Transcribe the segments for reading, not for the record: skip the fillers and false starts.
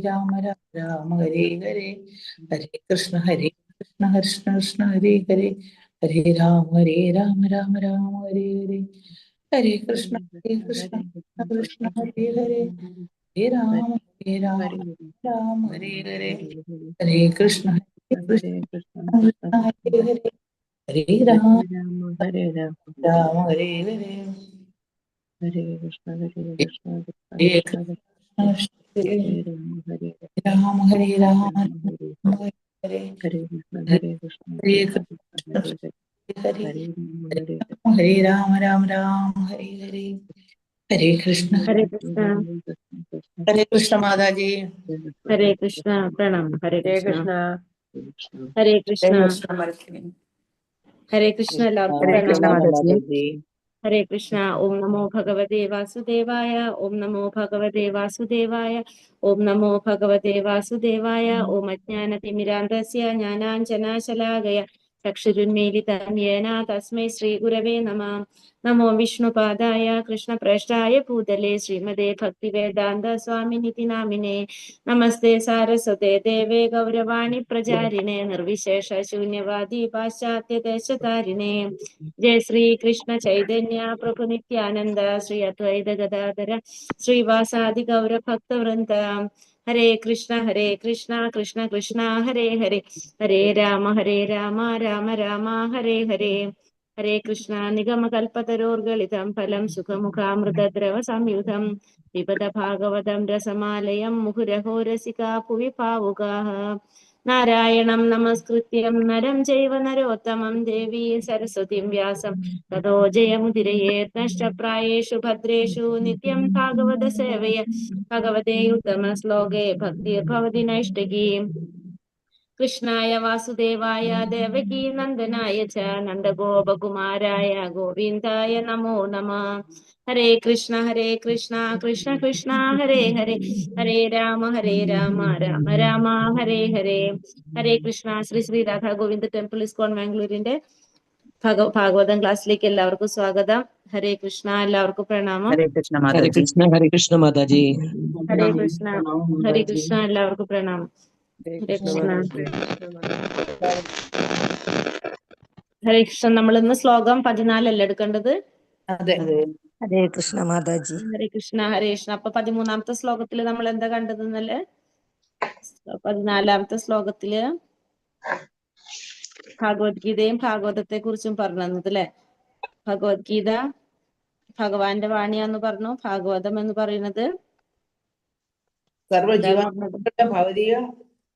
രാമ രാമ രാമ ഹരേ ഹരേ ഹരേ കൃഷ്ണ കൃഷ്ണ കൃഷ്ണ ഹരേ ഹരേ ഹരേ രാമ രാമ രാമ ഹരേ ഹരേ ഹരേ കൃഷ്ണ കൃഷ്ണ കൃഷ്ണ ഹരേ ഹരേ ഹരേ രാമ രാമ ഹരേ ഹരേ ഹരേ കൃഷ്ണ കൃഷ്ണ ഹരേ ഹരേ ഹരേ രാമ ഹരേ രാമ രാമ ഹരേ ഹരേ ഹരേ കൃഷ്ണ ഹരേ കൃഷ്ണ കൃഷ്ണ ഹരേ ഹരേ ഹരേ രാമ ഹരേ രാമ ഹരേ ഹരേ ഹരേ കൃഷ്ണ ഹരേ ഹരേ കൃഷ്ണ കൃഷ്ണ ഹരേ ഹരേ ഹരേ ഹരേ ഹരേ രാമ രാമ രാമ ഹരേ ഹരേ ഹരേ കൃഷ്ണ हरे कृष्णा ഹരേ കൃഷ്ണ മാതാജി हरे कृष्णा प्रणाम हरे ഹരേ कृष्णा കൃഷ്ണ हरे ഹരേ कृष्णा കൃഷ്ണ മരത്തിനി हरे कृष्णा എല്ലാവർക്കും ഹരേ പ്രണാമം. കൃഷ്ണ മാതാജി हरे कृष्णा ओम नमो भगवते वासुदेवाय ओम नमो भगवते वासुदेवाय ओम नमो भगवते वासुदेवाय ओम अज्ञानतिमिरान्धस्य ज्ञानाञ्जनाशलाकया चक्षुरुन्मीलितं येन तस्मै श्रीगुरवे नमः. नमो विष्णुपादाय कृष्णप्रेष्ठाय भूतले श्रीमते भक्तिवेदान्त स्वामिनिति नामिने. नमस्ते सारस्वते देवे गौरवाणी प्रचारिणे निर्विशेष शून्यवादी पाश्चात्य देशतारिणे. जय श्री कृष्ण चैतन्य प्रभु नित्यानंद श्री अद्वैत गदाधर श्रीवासादि गौर भक्त वृंद. हरे कृष्ण कृष्ण कृष्ण हरे हरे हरे राम राम राम हरे हरे. हरे कृष्ण निगम कल्पतरोर्गलितं फलं सुखमुखामृतद्रव संयुतं पिबत भागवतं रसमालयं मुहुरहो रसिका भुवि भावुकाः. नारायणं नमस्कृत्यं नरं चैव नरोत्तमं देवीं सरस्वतीं व्यासं ततो जयमुदीरयेत्. नष्टप्रायेषु भद्रेषु नित्यं भागवत सेवया भगवते उत्तमश्लोके भक्तिर्भवति नैष्टिकी. कृष्णाय वासुदेवाय देवकी नंदनाय च नंदगोपकुमाराय गोविन्दाय नमो नमः. हरे कृष्ण कृष्ण कृष्ण हरे हरे हरे राम राम राम हरे हरे. ഹരേ കൃഷ്ണ. ശ്രീ ശ്രീ രാധാ ഗോവിന്ദ് ടെമ്പിൾ ഇസ്കോൺ മാംഗ്ലൂരിന്റെ ഭാഗവതം ക്ലാസ്സിലേക്ക് എല്ലാവർക്കും സ്വാഗതം. ഹരേ കൃഷ്ണ. എല്ലാവർക്കും പ്രണാമം. ഹരേ കൃഷ്ണ ഹരേ മാതാജി കൃഷ്ണ മാതാജി. ഹരേ കൃഷ്ണ. ഹരേ കൃഷ്ണ. എല്ലാവർക്കും പ്രണാമം. ഹരേ കൃഷ്ണ. ഹരേ കൃഷ്ണ. നമ്മൾ ഇന്ന് ശ്ലോകം 14 അല്ലേ എടുക്കേണ്ടത്? അതെ ഹരേ കൃഷ്ണ മാതാജി ഹരേ കൃഷ്ണ ഹരേ കൃഷ്ണ. അപ്പൊ 13-ാമത്തെ ശ്ലോകത്തില് നമ്മൾ എന്താ കണ്ടതെന്നല്ലേ? 14-ാമത്തെ ശ്ലോകത്തില് ഭഗവത്ഗീതയും ഭാഗവതത്തെ കുറിച്ചും പറഞ്ഞു തന്നത് അല്ലെ. ഭഗവത്ഗീത ഭഗവാന്റെ വാണിയാന്ന് പറഞ്ഞു. ഭാഗവതം എന്ന് പറയുന്നത് എന്താ പറഞ്ഞത്? സർവജീവാത്മകളുടെ ഭൗതിക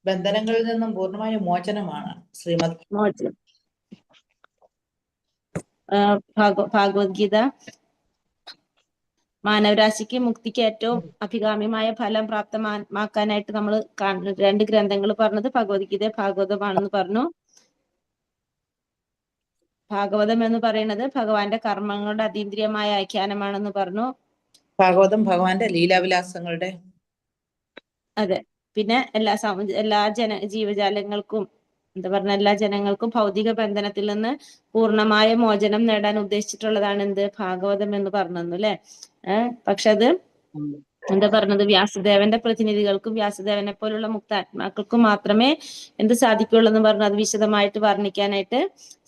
ബന്ധനങ്ങളിൽ നിന്നും പൂർണ്ണമായ മോചനമാണ് ശ്രീമദ്. മോചനം. ഭാഗവത്ഗീത മാനവരാശിക്ക് മുക്തിക്ക് ഏറ്റവും അഭികാമ്യമായ ഫലം പ്രാപ്തമാക്കാനായിട്ട് നമ്മൾ രണ്ട് ഗ്രന്ഥങ്ങൾ പറഞ്ഞത് ഭഗവത്ഗീത ഭാഗവതമാണെന്ന് പറഞ്ഞു. ഭാഗവതം എന്ന് പറയുന്നത് ഭഗവാന്റെ കർമ്മങ്ങളുടെ അതീന്ദ്രിയമായ ആഖ്യാനമാണെന്ന് പറഞ്ഞു. ഭാഗവതം ഭഗവാന്റെ ലീലാവിലാസങ്ങളുടെ. അതെ. പിന്നെ എല്ലാ ജീവജാലങ്ങൾക്കും എന്താ പറഞ്ഞ എല്ലാ ജനങ്ങൾക്കും ഭൗതിക ബന്ധനത്തിൽ നിന്ന് പൂർണ്ണമായ മോചനം നേടാൻ ഉദ്ദേശിച്ചിട്ടുള്ളതാണ് എന്ത് ഭാഗവതം എന്ന് പറഞ്ഞു അല്ലെ. പക്ഷെ അത് എന്താ പറഞ്ഞത് വ്യാസദേവന്റെ പ്രതിനിധികൾക്കും വ്യാസദേവനെ പോലുള്ള മുക്താത്മാക്കൾക്കും മാത്രമേ എന്ത് സാധിക്കുള്ളൂ എന്ന് പറഞ്ഞു. അത് വിശദമായിട്ട് വർണ്ണിക്കാനായിട്ട്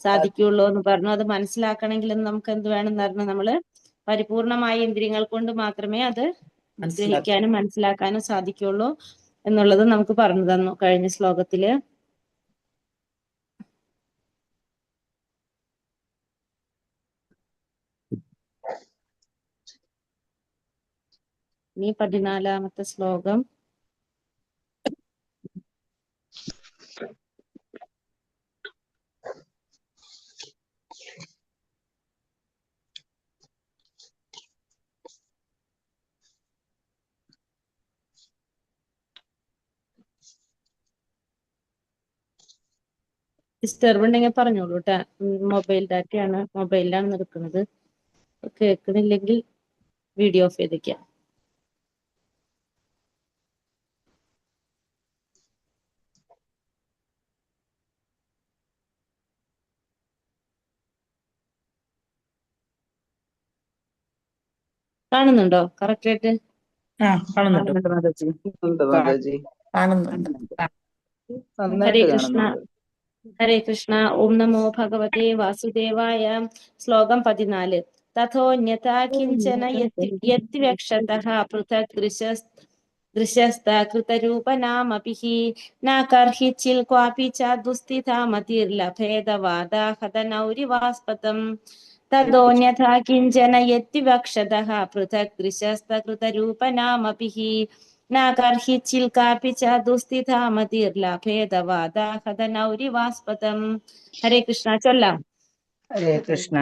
സാധിക്കുള്ളൂ എന്ന് പറഞ്ഞു. അത് മനസ്സിലാക്കണമെങ്കിൽ നമുക്ക് എന്ത് വേണം പറഞ്ഞു? നമ്മള് പരിപൂർണമായ ഇന്ദ്രിയങ്ങൾ കൊണ്ട് മാത്രമേ അത് ഗ്രഹിക്കാനും മനസ്സിലാക്കാനും സാധിക്കുള്ളൂ എന്നുള്ളത് നമുക്ക് പറഞ്ഞു തന്നു കഴിഞ്ഞ ശ്ലോകത്തില്. ഇനി 14-ാമത്തെ ശ്ലോകം. ഡിസ്റ്റർബ് ഉണ്ടെങ്കിൽ പറഞ്ഞോളൂ കേട്ടാ. മൊബൈൽ ഡാറ്റയാണ്, മൊബൈലിലാണ് നിൽക്കുന്നത്. കേൾക്കുന്നില്ലെങ്കിൽ വീഡിയോ ഓഫ് ചെയ്തേക്കാം. കാണുന്നുണ്ടോ കറക്റ്റ് ആയിട്ട്? കാണുന്നുണ്ട് മാതാജി. മാതാജി കാണുന്നുണ്ട്. ഹരേ നന്നായിട്ട് കൃഷ്ണ. കാണുന്നുണ്ട്. ഹരേ കൃഷ്ണ. ഓം നമോ ഭഗവതേ വാസുദേവായ. ശ്ലോകം 14. തഥോന്യഥാ കിഞ്ചന യദ്വക്ഷതഃ പൃഥക് ദൃശസ്ത കൃതരൂപനാമപി ന കർഹിച്ചിൽ ക്വാപി ച ദുസ്ഥിതാ മതിർലഭേദവാദാഹതനൗരിവാസ്പദം. തഥോന്യഥാ കിഞ്ചന യദ്വക്ഷതഃ പൃഥക് ദൃശസ്ത കൃതരൂപനാമപി ന കർഹിച്ചിൽ കാപി ച ദുസ്ഥിതാ മതിർലഭേദവാദാഹതനൗരിവാസ്പദം. ഹരേ കൃഷ്ണ. ചൊല്ലാം. ഹരേ കൃഷ്ണ.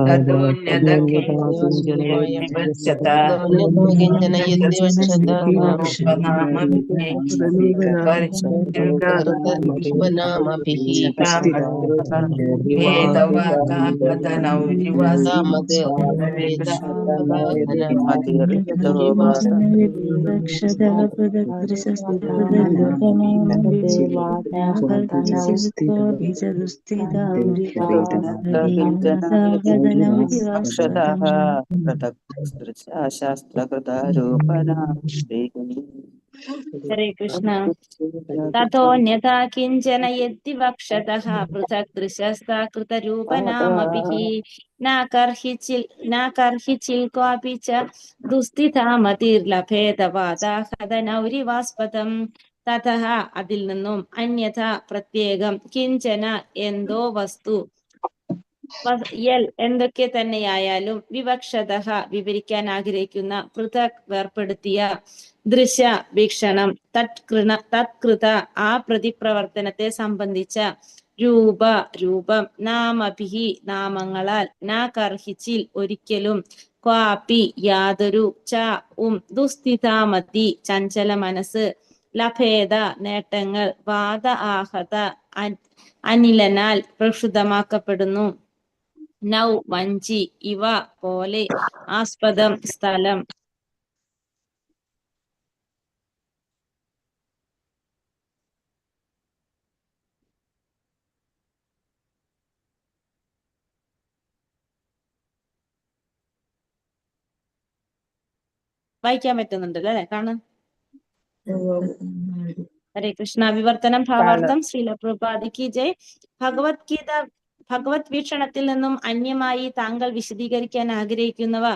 തഥോന്നതകിഞ്ചനയദ്വിവക്ഷത ഹരേ കൃഷ്ണ. തഥോന്യഥാ കിഞ്ചന യദ്വിവക്ഷതഃ പൃഥക് ദൃശസ്ത കൃതരൂപനാമപി ന കർഹിച്ചിൽ ക്വാപി ച ദുസ്ഥിതാ മതിർലഭേദവാദാഹതനൗരിവാസ്പദം. തഥഃ അതിൽ നിന്നും, അന്യഥ പ്രത്യേകം, കിഞ്ചന എന്തോ വസ്തു, എന്തൊക്കെ തന്നെയായാലും, വിവക്ഷതഃ വിവരിക്കാൻ ആഗ്രഹിക്കുന്ന, പൃഥക് വേർപ്പെടുത്തിയ, ദൃശ വീക്ഷണം, തത്കൃത ആ പ്രതിപ്രവർത്തനത്തെ സംബന്ധിച്ച, രൂപ രൂപം, നാമഭിഹി നാമങ്ങളാൽ, ന കർഹിച്ചിൽ ഒരിക്കലും, ക്വാപി യാതൊരു, ച ദുസ്ഥിതാമതി ചഞ്ചല മനസ്സ്, ലഭേദ നേട്ടങ്ങൾ, വാദ ആഹത അനിലനാൽ പ്രക്ഷുബ്ധമാക്കപ്പെടുന്നു, നൗ വഞ്ചി ഇവ പോലെ, ആസ്പദം സ്ഥലം. വായിക്കാൻ പറ്റുന്നുണ്ടല്ലോ അല്ലെ? കാണാൻ. ഹരേ കൃഷ്ണ. വിവർത്തനം ഭാവാർത്ഥം. ശ്രീല പ്രഭുപാദ് കി ജയ്. ഭഗവത് വീക്ഷണത്തിൽ നിന്നും അന്യമായി താങ്കൾ വിശദീകരിക്കാൻ ആഗ്രഹിക്കുന്നവ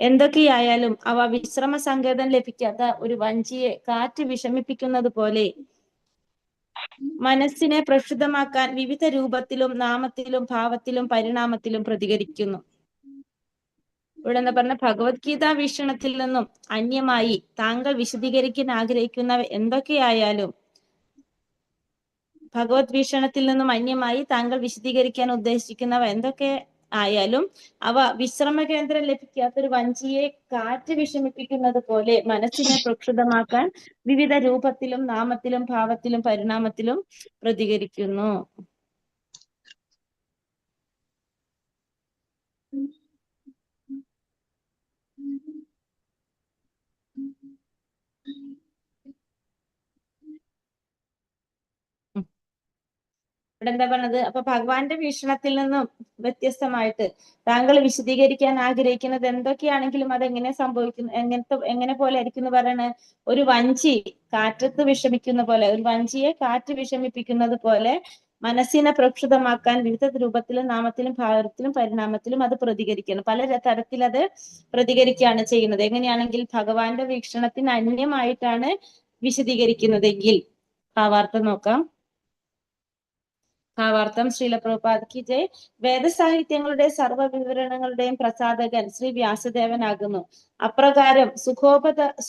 എന്തൊക്കെയായാലും അവ വിശ്രമ സങ്കേതം ലഭിക്കാത്ത ഒരു വഞ്ചിയെ കാറ്റ് വിഷമിപ്പിക്കുന്നത് പോലെ മനസ്സിനെ പ്രക്ഷുബ്ധമാക്കാൻ വിവിധ രൂപത്തിലും നാമത്തിലും ഭാവത്തിലും പരിണാമത്തിലും പ്രതികരിക്കുന്നു. ഇവിടെ എന്താ പറഞ്ഞ, ഭഗവത്ഗീത വീക്ഷണത്തിൽ നിന്നും അന്യമായി താങ്കൾ വിശദീകരിക്കാൻ ആഗ്രഹിക്കുന്നവ എന്തൊക്കെയായാലും, ഭഗവത് വീക്ഷണത്തിൽ നിന്നും അന്യമായി താങ്കൾ വിശദീകരിക്കാൻ ഉദ്ദേശിക്കുന്നവ എന്തൊക്കെ ആയാലും അവ വിശ്രമ കേന്ദ്രം ലഭിക്കാത്തൊരു വഞ്ചിയെ കാറ്റ് വിഷമിപ്പിക്കുന്നത് പോലെ മനസ്സിനെ പ്രക്ഷുബ്ധമാക്കാൻ വിവിധ രൂപത്തിലും നാമത്തിലും ഭാവത്തിലും പരിണാമത്തിലും പ്രതികരിക്കുന്നു. ഇവിടെ എന്താ പറഞ്ഞത്, അപ്പൊ ഭഗവാന്റെ വീക്ഷണത്തിൽ നിന്നും വ്യത്യസ്തമായിട്ട് താങ്കൾ വിശദീകരിക്കാൻ ആഗ്രഹിക്കുന്നത് എന്തൊക്കെയാണെങ്കിലും അതെങ്ങനെ സംഭവിക്കുന്നു, എങ്ങനെ പോലെ ആയിരിക്കും എന്ന് പറയണത്. ഒരു വഞ്ചി കാറ്റത്ത് വിഷമിക്കുന്ന പോലെ, ഒരു വഞ്ചിയെ കാറ്റ് വിഷമിപ്പിക്കുന്നത് പോലെ മനസ്സിനെ പ്രക്ഷുബ്ധമാക്കാൻ വിവിധ രൂപത്തിലും നാമത്തിലും ഭാവത്തിലും പരിണാമത്തിലും അത് പ്രതികരിക്കണം. പല തരത്തിൽ അത് പ്രതികരിക്കുകയാണ് ചെയ്യുന്നത്. എങ്ങനെയാണെങ്കിൽ ഭഗവാന്റെ വീക്ഷണത്തിന് അന്യമായിട്ടാണ് വിശദീകരിക്കുന്നതെങ്കിൽ. ഭാവാർത്ഥം നോക്കാം. ഭാവാർത്ഥം. ശ്രീല പ്രഭുപാദ് കി ജയ്. വേദസാഹിത്യങ്ങളുടെ സർവ്വ വിവരണങ്ങളുടെയും പ്രസാധകൻ ശ്രീ വ്യാസദേവനാകുന്നു. അപ്രകാരം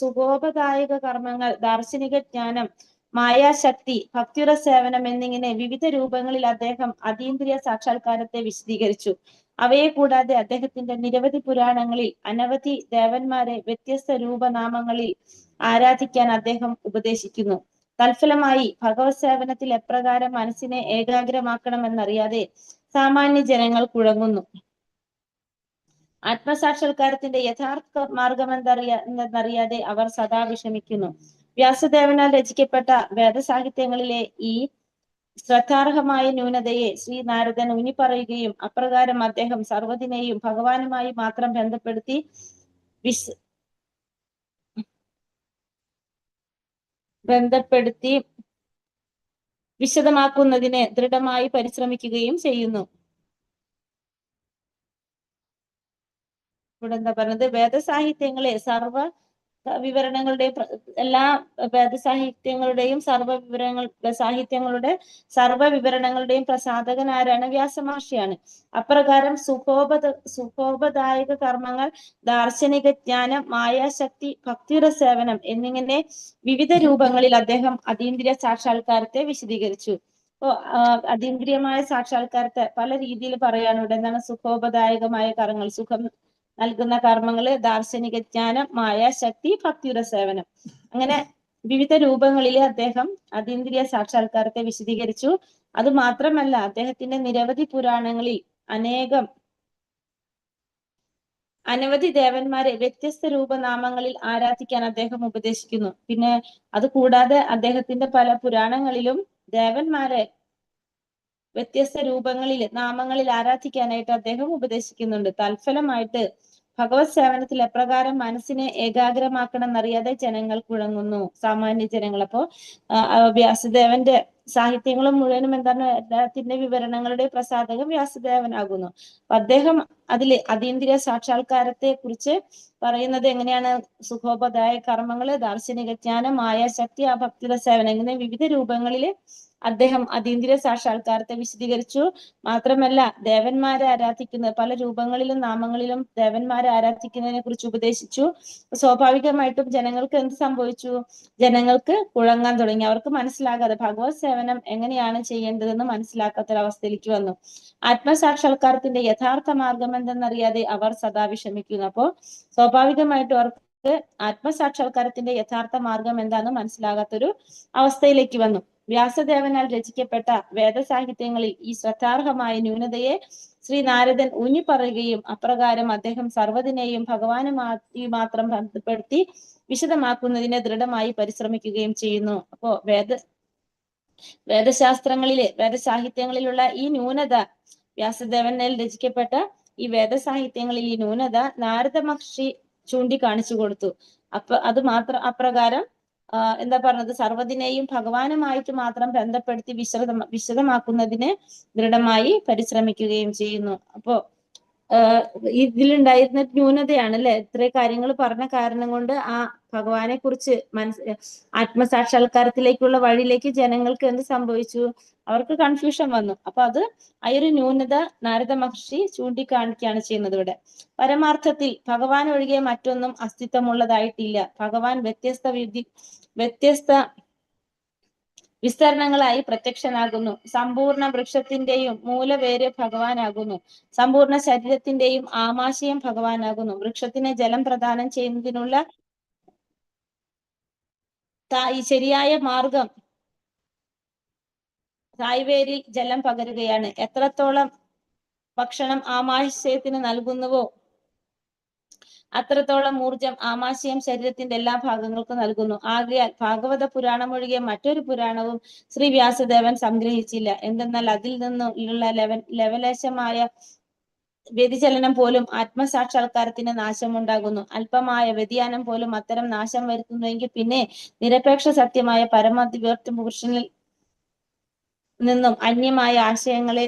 സുഖോപദായക കർമ്മങ്ങൾ, ദാർശനിക ജ്ഞാനം, മായാശക്തി, ഭക്തിയുടെ സേവനം എന്നിങ്ങനെ വിവിധ രൂപങ്ങളിൽ അദ്ദേഹം അതീന്ദ്രിയ സാക്ഷാത്കാരത്തെ വിശദീകരിച്ചു. അവയെ കൂടാതെ അദ്ദേഹത്തിന്റെ നിരവധി പുരാണങ്ങളിൽ അനവധി ദേവന്മാരെ വ്യത്യസ്ത രൂപനാമങ്ങളിൽ ആരാധിക്കാൻ അദ്ദേഹം ഉപദേശിക്കുന്നു. തൽഫലമായി ഭഗവത് സേവനത്തിൽ എപ്രകാരം മനസ്സിനെ ഏകാഗ്രമാക്കണമെന്നറിയാതെ സാമാന്യ ജനങ്ങൾ കുഴങ്ങുന്നു. ആത്മസാക്ഷാത്കാരത്തിന്റെ യഥാർത്ഥ മാർഗമെന്നറിയാതെ അവർ സദാ വിഷമിക്കുന്നു. വ്യാസദേവനാൽ രചിക്കപ്പെട്ട വേദസാഹിത്യങ്ങളിലെ ഈ ശ്രദ്ധാർഹമായ ന്യൂനതയെ ശ്രീ നാരദൻ ഊന്നിപ്പറയുകയും അപ്രകാരം അദ്ദേഹം സർവ്വതിനെയും ഭഗവാനുമായി മാത്രം ബന്ധപ്പെടുത്തി ബന്ധപ്പെടുത്തി വിശദമാക്കുന്നതിന് ദൃഢമായി പരിശ്രമിക്കുകയും ചെയ്യുന്നു. ഇവിടെ എന്താ പറയുന്നത്? വേദസാഹിത്യങ്ങളെ എല്ലാ വേദസാഹിത്യങ്ങളുടെയും സർവ്വ വിവരണങ്ങളുടെയും പ്രസാധകൻ ആരാണ്? വ്യാസമഹർഷിയാണ്. അപ്രകാരം സുഖോപദായക കർമ്മങ്ങൾ, ദാർശനിക ജ്ഞാനം, മായാശക്തി, ഭക്തിയുടെ സേവനം എന്നിങ്ങനെ വിവിധ രൂപങ്ങളിൽ അദ്ദേഹം അതീന്ദ്രിയ സാക്ഷാത്കാരത്തെ വിശദീകരിച്ചു. അതീന്ദ്രിയമായ സാക്ഷാത്കാരത്തെ പല രീതിയിൽ പറയാണ് ഇവിടെ. എന്താണ്? സുഖോപദായകമായ കർമ്മങ്ങൾ, സുഖം നൽകുന്ന കർമ്മങ്ങള്, ദാർശനിക ജ്ഞാനം, മായാശക്തി, ഭക്തിയുടെ സേവനം, അങ്ങനെ വിവിധ രൂപങ്ങളിൽ അദ്ദേഹം അതീന്ദ്രിയ സാക്ഷാത്കാരത്തെ വിശദീകരിച്ചു. അത് മാത്രമല്ല, അദ്ദേഹത്തിന്റെ നിരവധി പുരാണങ്ങളിൽ അനവധി ദേവന്മാരെ വ്യത്യസ്ത രൂപനാമങ്ങളിൽ ആരാധിക്കാൻ അദ്ദേഹം ഉപദേശിക്കുന്നു. പിന്നെ അത് കൂടാതെ അദ്ദേഹത്തിന്റെ പല പുരാണങ്ങളിലും ദേവന്മാരെ വ്യത്യസ്ത രൂപങ്ങളിൽ, നാമങ്ങളിൽ ആരാധിക്കാനായിട്ട് അദ്ദേഹം ഉപദേശിക്കുന്നുണ്ട്. തൽഫലമായിട്ട് ഭഗവത് സേവനത്തിൽ എപ്രകാരം മനസ്സിനെ ഏകാഗ്രമാക്കണം എന്നറിയാതെ ജനങ്ങൾ കുഴങ്ങുന്നു, സാമാന്യ ജനങ്ങൾ. അപ്പോ വ്യാസദേവന്റെ സാഹിത്യങ്ങളും മുഴുവനും എന്താണ്? അദ്ദേഹത്തിന്റെ വിവരണങ്ങളുടെ പ്രസാധകൻ വ്യാസദേവനാകുന്നു. അപ്പൊ അദ്ദേഹം അതില് അതീന്ദ്രിയ സാക്ഷാത്കാരത്തെ കുറിച്ച് പറയുന്നത് എങ്ങനെയാണ്? സുഖോപദായ കർമ്മങ്ങള്, ദാർശനിക ജ്ഞാനം, മായാശക്തി, ഭക്തിയുടെ സേവനം, ഇങ്ങനെ വിവിധ രൂപങ്ങളിൽ അദ്ദേഹം അതീന്ദ്രിയ സാക്ഷാത്കാരത്തെ വിശദീകരിച്ചു. മാത്രമല്ല, ദേവന്മാരെ ആരാധിക്കുന്ന പല രൂപങ്ങളിലും നാമങ്ങളിലും ദേവന്മാരെ ആരാധിക്കുന്നതിനെ കുറിച്ച് ഉപദേശിച്ചു. സ്വാഭാവികമായിട്ടും ജനങ്ങൾക്ക് എന്ത് സംഭവിച്ചു? ജനങ്ങൾക്ക് കുഴങ്ങാൻ തുടങ്ങി. അവർക്ക് മനസ്സിലാകാതെ, ഭഗവത് സേവനം എങ്ങനെയാണ് ചെയ്യേണ്ടതെന്ന് മനസ്സിലാക്കാത്തൊരവസ്ഥയിലേക്ക് വന്നു. ആത്മസാക്ഷാത്കാരത്തിന്റെ യഥാർത്ഥ മാർഗം എന്തെന്നറിയാതെ അവർ സദാ വിഷമിക്കുന്നു. അപ്പോ സ്വാഭാവികമായിട്ടും അവർക്ക് ആത്മസാക്ഷാത്കാരത്തിന്റെ യഥാർത്ഥ മാർഗം എന്താണെന്ന് മനസ്സിലാകാത്തൊരു അവസ്ഥയിലേക്ക് വന്നു. വ്യാസദേവനാൽ രചിക്കപ്പെട്ട വേദസാഹിത്യങ്ങളിൽ ഈ ശ്രദ്ധാർഹമായ ന്യൂനതയെ ശ്രീ നാരദൻ ഊന്നിപ്പറയുകയും അപ്രകാരം അദ്ദേഹം സർവ്വതിനെയും ഭഗവാനുമായി മാത്രം ബന്ധപ്പെടുത്തി വിശദമാക്കുന്നതിന് ദൃഢമായി പരിശ്രമിക്കുകയും ചെയ്യുന്നു. അപ്പോ വേദസാഹിത്യങ്ങളിലുള്ള ഈ ന്യൂനത, വ്യാസദേവനാൽ രചിക്കപ്പെട്ട ഈ വേദസാഹിത്യങ്ങളിൽ ഈ ന്യൂനത നാരദ മഹർഷി ചൂണ്ടിക്കാണിച്ചു കൊടുത്തു. അപ്രകാരം എന്താ പറഞ്ഞത്? സർവ്വതിനെയും ഭഗവാനുമായിട്ട് മാത്രം ബന്ധപ്പെടുത്തി വിശദമാക്കുന്നതിന് ദൃഢമായി പരിശ്രമിക്കുകയും ചെയ്യുന്നു. അപ്പോ ഇതിലുണ്ടായിരുന്ന ന്യൂനതയാണ് അല്ലെ? ഇത്രയും കാര്യങ്ങൾ പറഞ്ഞ കാരണം കൊണ്ട് ആ ഭഗവാനെ കുറിച്ച് ആത്മസാക്ഷാത്കാരത്തിലേക്കുള്ള വഴിയിലേക്ക് ജനങ്ങൾക്ക് എന്ത് സംഭവിച്ചു? അവർക്ക് കൺഫ്യൂഷൻ വന്നു. അപ്പൊ ആ ഒരു ന്യൂനത നാരദ മഹർഷി ചൂണ്ടിക്കാണിക്കുകയാണ് ചെയ്യുന്നത് ഇവിടെ. പരമാർത്ഥത്തിൽ ഭഗവാൻ ഒഴികെ മറ്റൊന്നും അസ്തിത്വമുള്ളതായിട്ടില്ല. ഭഗവാൻ വ്യത്യസ്ത വിസ്തരണങ്ങളായി പ്രത്യക്ഷനാകുന്നു. സമ്പൂർണ്ണ വൃക്ഷത്തിന്റെയും മൂലവേര് ഭഗവാനാകുന്നു. സമ്പൂർണ്ണ ശരീരത്തിന്റെയും ആമാശയം ഭഗവാനാകുന്നു. വൃക്ഷത്തിന് ജലം പ്രദാനം ചെയ്യുന്നതിനുള്ള ശരിയായ മാർഗം തായ്വേരിൽ ജലം പകരുകയാണ്. എത്രത്തോളം ഭക്ഷണം ആമാശയത്തിന് നൽകുന്നുവോ അത്രത്തോളം ഊർജം ആമാശയം ശരീരത്തിന്റെ എല്ലാ ഭാഗങ്ങൾക്കും നൽകുന്നു. ആകയാൽ ഭാഗവത പുരാണം ഒഴികെ മറ്റൊരു പുരാണവും ശ്രീ വ്യാസദേവൻ സംഗ്രഹിച്ചില്ല. എന്തെന്നാൽ അതിൽ നിന്നുള്ള ലവലേശമായ വ്യതിചലനം പോലും ആത്മസാക്ഷാത്കാരത്തിന് നാശമുണ്ടാകുന്നു. അല്പമായ വ്യതിയാനം പോലും അത്തരം നാശം വരുത്തുന്നുവെങ്കിൽ പിന്നെ നിരപേക്ഷ സത്യമായ പരമദിവ്യ പുരുഷനിൽ നിന്നും അന്യമായ ആശയങ്ങളെ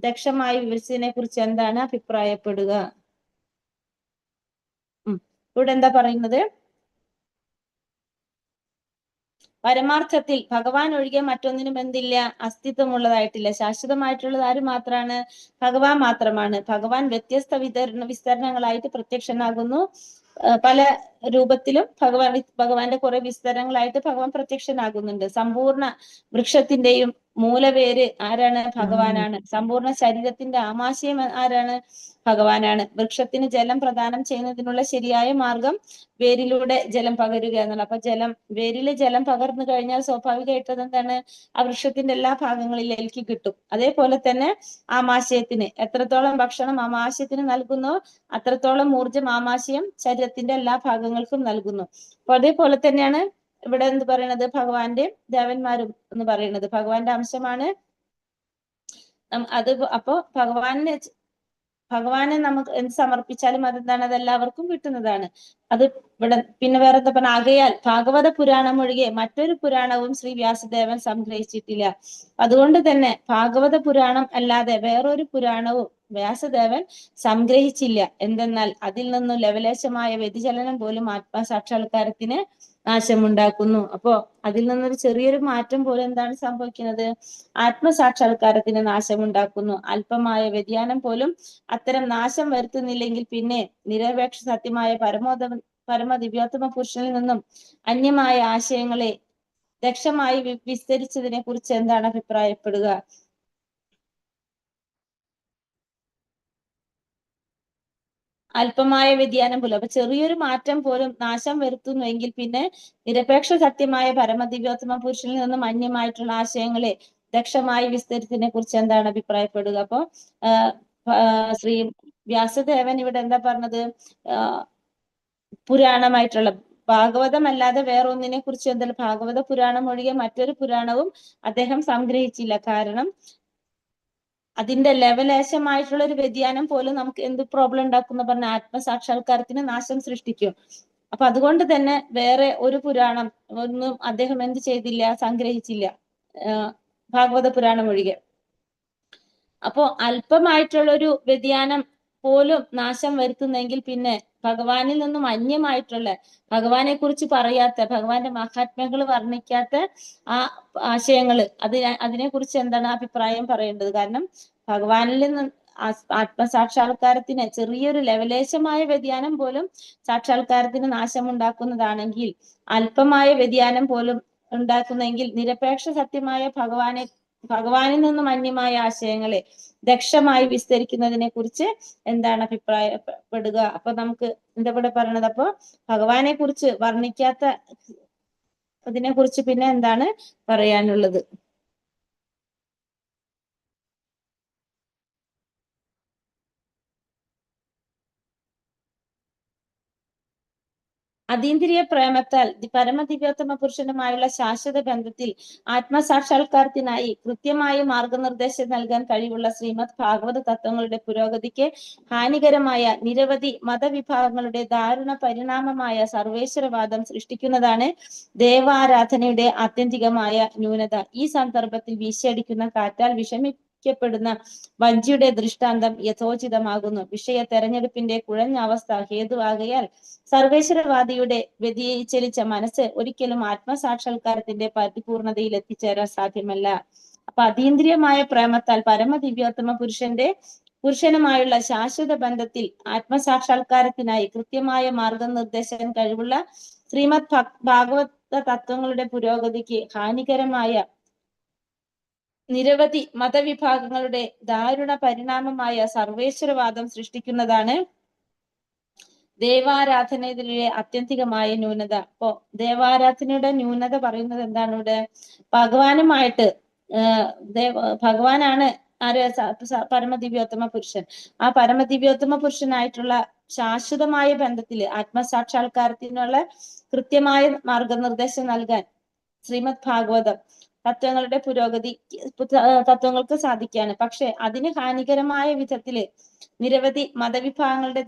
ദക്ഷമായി വിവരിച്ചതിനെ കുറിച്ച് എന്താണ് അഭിപ്രായപ്പെടുക? ഇവിടെ എന്താ പറയുന്നത്? പരമാർത്ഥത്തിൽ ഭഗവാൻ ഒഴികെ മറ്റൊന്നിനും എന്തില്ല? അസ്തിത്വമുള്ളതായിട്ടില്ല. ശാശ്വതമായിട്ടുള്ളത് ആര് മാത്രമാണ്? ഭഗവാൻ മാത്രമാണ്. ഭഗവാൻ വ്യത്യസ്ത വിസ്തരണങ്ങളായിട്ട് പ്രത്യക്ഷനാകുന്നു. പല രൂപത്തിലും ഭഗവാന്റെ കുറെ വിസ്തരങ്ങളായിട്ട് ഭഗവാൻ പ്രത്യക്ഷനാകുന്നുണ്ട്. സമ്പൂർണ്ണ വൃക്ഷത്തിന്റെയും മൂലവേര് ആരാണ്? ഭഗവാനാണ്. സമ്പൂർണ്ണ ശരീരത്തിന്റെ ആമാശയം ആരാണ്? ഭഗവാനാണ്. വൃക്ഷത്തിന് ജലം പ്രദാനം ചെയ്യുന്നതിനുള്ള ശരിയായ മാർഗം വേരിലൂടെ ജലം പകരുക എന്നുള്ളത്. അപ്പൊ വേരില് ജലം പകർന്നു കഴിഞ്ഞാൽ സ്വാഭാവികമായിട്ടും എന്താണ്? ആ വൃക്ഷത്തിന്റെ എല്ലാ ഭാഗങ്ങളിലേക്ക് കിട്ടും. അതേപോലെ തന്നെ ആമാശയത്തിന് എത്രത്തോളം ഭക്ഷണം ആമാശയത്തിന് നൽകുന്നോ അത്രത്തോളം ഊർജം ആമാശയം ശരീരത്തിന്റെ എല്ലാ ഭാഗങ്ങൾക്കും നൽകുന്നു. അപ്പൊ അതേപോലെ തന്നെയാണ് ഇവിടെ എന്ത് പറയണത്? ഭഗവാന്റെ ദേവന്മാരും എന്ന് പറയുന്നത് ഭഗവാന്റെ അംശമാണ്. അപ്പോ ഭഗവാനെ ഭഗവാനെ നമുക്ക് എന്ത് സമർപ്പിച്ചാലും അതെന്താണ്, അത് എല്ലാവർക്കും കിട്ടുന്നതാണ്. അത് ഇവിടെ പിന്നെ വേറെ എന്താ പറഞ്ഞ, ആകയാൽ ഭാഗവത പുരാണം ഒഴികെ മറ്റൊരു പുരാണവും ശ്രീ വ്യാസദേവൻ സംഗ്രഹിച്ചിട്ടില്ല. അതുകൊണ്ട് തന്നെ ഭാഗവത പുരാണം അല്ലാതെ വേറൊരു പുരാണവും വ്യാസദേവൻ സംഗ്രഹിച്ചില്ല. എന്തെന്നാൽ അതിൽ നിന്നും ലവലേശമായ വ്യതിചലനം പോലും ആത്മസാക്ഷാത്കാരത്തിന് നാശമുണ്ടാക്കുന്നു. അപ്പോ അതിൽ നിന്നൊരു ചെറിയൊരു മാറ്റം പോലും എന്താണ് സംഭവിക്കുന്നത്, ആത്മസാക്ഷാത്കാരത്തിന് നാശമുണ്ടാക്കുന്നു. അല്പമായ വ്യതിയാനം പോലും അത്തരം നാശം വരുത്തുന്നില്ലെങ്കിൽ പിന്നെ നിരപേക്ഷ സത്യമായ പരമദിവ്യോത്തമ പുരുഷനിൽ നിന്നും അന്യമായ ആശയങ്ങളെ ദക്ഷമായി വിസ്തരിച്ചതിനെ കുറിച്ച് എന്താണ് അഭിപ്രായപ്പെടുക? അല്പമായ വ്യതിയാനം പോലും, അപ്പൊ ചെറിയൊരു മാറ്റം പോലും നാശം വരുത്തുന്നുവെങ്കിൽ പിന്നെ നിരപേക്ഷ സത്യമായ പരമദിവ്യോത്തമ പുരുഷനിൽ നിന്നും അന്യമായിട്ടുള്ള ആശയങ്ങളെ ദക്ഷമായി വിസ്തരിച്ചതിനെ കുറിച്ച് എന്താണ് അഭിപ്രായപ്പെടുക? അപ്പൊ ശ്രീ വ്യാസദേവൻ ഇവിടെ എന്താ പറഞ്ഞത്, പുരാണമായിട്ടുള്ള ഭാഗവതം അല്ലാതെ വേറൊന്നിനെ കുറിച്ച് എന്തായാലും ഭാഗവത പുരാണം ഒഴികെ മറ്റൊരു പുരാണവും അദ്ദേഹം സംഗ്രഹിച്ചില്ല. കാരണം അതിന്റെ ലെവലേശമായിട്ടുള്ള ഒരു വ്യതിയാനം പോലും നമുക്ക് എന്ത് പ്രോബ്ലം ഉണ്ടാക്കുന്ന പറഞ്ഞ ആത്മസാക്ഷാത്കാരത്തിന് നാശം സൃഷ്ടിക്കും. അപ്പൊ അതുകൊണ്ട് തന്നെ വേറെ ഒരു പുരാണം ഒന്നും അദ്ദേഹം എന്ത് ചെയ്തില്ല, സംഗ്രഹിച്ചില്ല, ഭാഗവത പുരാണം ഒഴികെ. അപ്പോ അല്പമായിട്ടുള്ള ഒരു വ്യതിയാനം പോലും നാശം വരുത്തുന്നെങ്കിൽ പിന്നെ ഭഗവാനിൽ നിന്നും അന്യമായിട്ടുള്ള, ഭഗവാനെ കുറിച്ച് പറയാത്ത, ഭഗവാന്റെ മഹാത്മ്യങ്ങൾ വർണ്ണിക്കാത്ത ആ ആശയങ്ങള് അതിനെ കുറിച്ച് എന്താണ് അഭിപ്രായം പറയേണ്ടത്? കാരണം ഭഗവാനിൽ നിന്ന് ആത്മസാക്ഷാത്കാരത്തിന് ചെറിയൊരു ലവലേശമായ വ്യതിയാനം പോലും സാക്ഷാത്കാരത്തിന് നാശമുണ്ടാക്കുന്നതാണെങ്കിൽ അല്പമായ വ്യതിയാനം പോലും ഉണ്ടാക്കുന്നെങ്കിൽ നിരപേക്ഷ സത്യമായ ഭഗവാനിൽ നിന്നും അന്യമായ ആശയങ്ങളെ ദക്ഷമായി വിസ്തരിക്കുന്നതിനെ കുറിച്ച് എന്താണ് അഭിപ്രായപ്പെടുക? അപ്പൊ നമുക്ക് എന്താ ഇവിടെ പറയണത്, അപ്പൊ ഭഗവാനെ കുറിച്ച് വർണ്ണിക്കാത്ത അതിനെ കുറിച്ച് പിന്നെ എന്താണ് പറയാനുള്ളത്? അതീന്ദ്രിയ പ്രേമത്താൽ പരമദിവ്യോത്തമ പുരുഷനുമായുള്ള ശാശ്വത ബന്ധത്തിൽ ആത്മസാക്ഷാത്കാരത്തിനായി കൃത്യമായ മാർഗനിർദ്ദേശം നൽകാൻ കഴിവുള്ള ശ്രീമദ് ഭാഗവത തത്വങ്ങളുടെ പുരോഗതിക്ക് ഹാനികരമായ നിരവധി മതവിഭാഗങ്ങളുടെ ദാരുണ പരിണാമമായ സർവേശ്വരവാദം സൃഷ്ടിക്കുന്നതാണ് ദേവാരാധനയുടെ ആത്യന്തികമായ ന്യൂനത. ഈ സന്ദർഭത്തിൽ വീശിയടിക്കുന്ന കാറ്റാൽ വിഷമിക്കപ്പെടുന്ന വഞ്ചിയുടെ ദൃഷ്ടാന്തം യഥോചിതമാകുന്നു. വിഷയ തെരഞ്ഞെടുപ്പിന്റെ കുഴഞ്ഞ അവസ്ഥ ഹേതുവാകയാൽ സർവേശ്വരവാദിയുടെ വ്യതിചലിച്ച മനസ്സ് ഒരിക്കലും ആത്മസാക്ഷാത്കാരത്തിന്റെ പരിപൂർണതയിൽ എത്തിച്ചേരാൻ സാധ്യമല്ല. അപ്പൊ അതീന്ദ്രിയമായ പ്രേമത്താൽ പരമദിവ്യോത്തമ പുരുഷനുമായുള്ള ശാശ്വത ബന്ധത്തിൽ ആത്മസാക്ഷാത്കാരത്തിനായി കൃത്യമായ മാർഗനിർദ്ദേശം കഴിവുള്ള ശ്രീമദ് ഭാഗവത തത്വങ്ങളുടെ പുരോഗതിക്ക് ഹാനികരമായ നിരവധി മതവിഭാഗങ്ങളുടെ ദാരുണ പരിണാമമായ സർവേശ്വരവാദം സൃഷ്ടിക്കുന്നതാണ് ദേവാരാധനയിലെ ആത്യന്തികമായ ന്യൂനത. അപ്പോ ദേവാരാധനയുടെ ന്യൂനത പറയുന്നത് എന്താണ്? ഇവിടെ ഭഗവാനുമായിട്ട് ഭഗവാനാണ് ആര്? പരമദിവ്യോത്തമ പുരുഷൻ. ആ പരമദിവ്യോത്തമ പുരുഷനായിട്ടുള്ള ശാശ്വതമായ ബന്ധത്തില് ആത്മസാക്ഷാത്കാരത്തിനുള്ള കൃത്യമായ മാർഗനിർദ്ദേശം നൽകാൻ ശ്രീമദ് ഭാഗവതം തത്വങ്ങൾക്ക് സാധിക്കാണ്. പക്ഷെ അതിന് ഹാനികരമായ വിധത്തില് നിരവധി മതവിഭാഗങ്ങളുടെ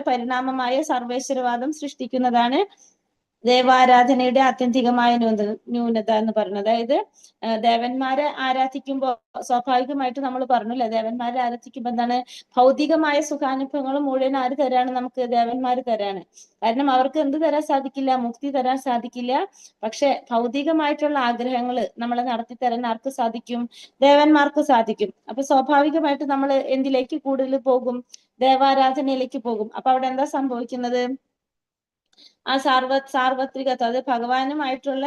പരിണാമമായ സർവേശ്വരവാദം സൃഷ്ടിക്കുന്നതാണ് ദേവാരാധനയുടെ ആത്യന്തികമായ ന്യൂനത എന്ന് പറയുന്നത്. അതായത് ദേവന്മാരെ ആരാധിക്കുമ്പോൾ സ്വാഭാവികമായിട്ട് നമ്മൾ പറഞ്ഞില്ല, ദേവന്മാരെ ആരാധിക്കുമ്പോൾ എന്താണ്, ഭൗതികമായ സുഖാനുഭവങ്ങൾ മുഴുവൻ ആര് തരാണ്? നമുക്ക് ദേവന്മാര് തരാണ്. കാരണം അവർക്ക് എന്ത് തരാൻ സാധിക്കില്ല? മുക്തി തരാൻ സാധിക്കില്ല. പക്ഷെ ഭൗതികമായിട്ടുള്ള ആഗ്രഹങ്ങൾ നമ്മളെ നടത്തി തരാൻ ആർക്ക് സാധിക്കും? ദേവന്മാർക്ക് സാധിക്കും. അപ്പൊ സ്വാഭാവികമായിട്ട് നമ്മൾ എന്തിലേക്ക് കൂടുതൽ പോകും? ദേവാരാധനയിലേക്ക് പോകും. അപ്പൊ അവിടെ എന്താ സംഭവിക്കുന്നത്? ആ സാർവത്രികത്വം, അത് ഭഗവാനുമായിട്ടുള്ള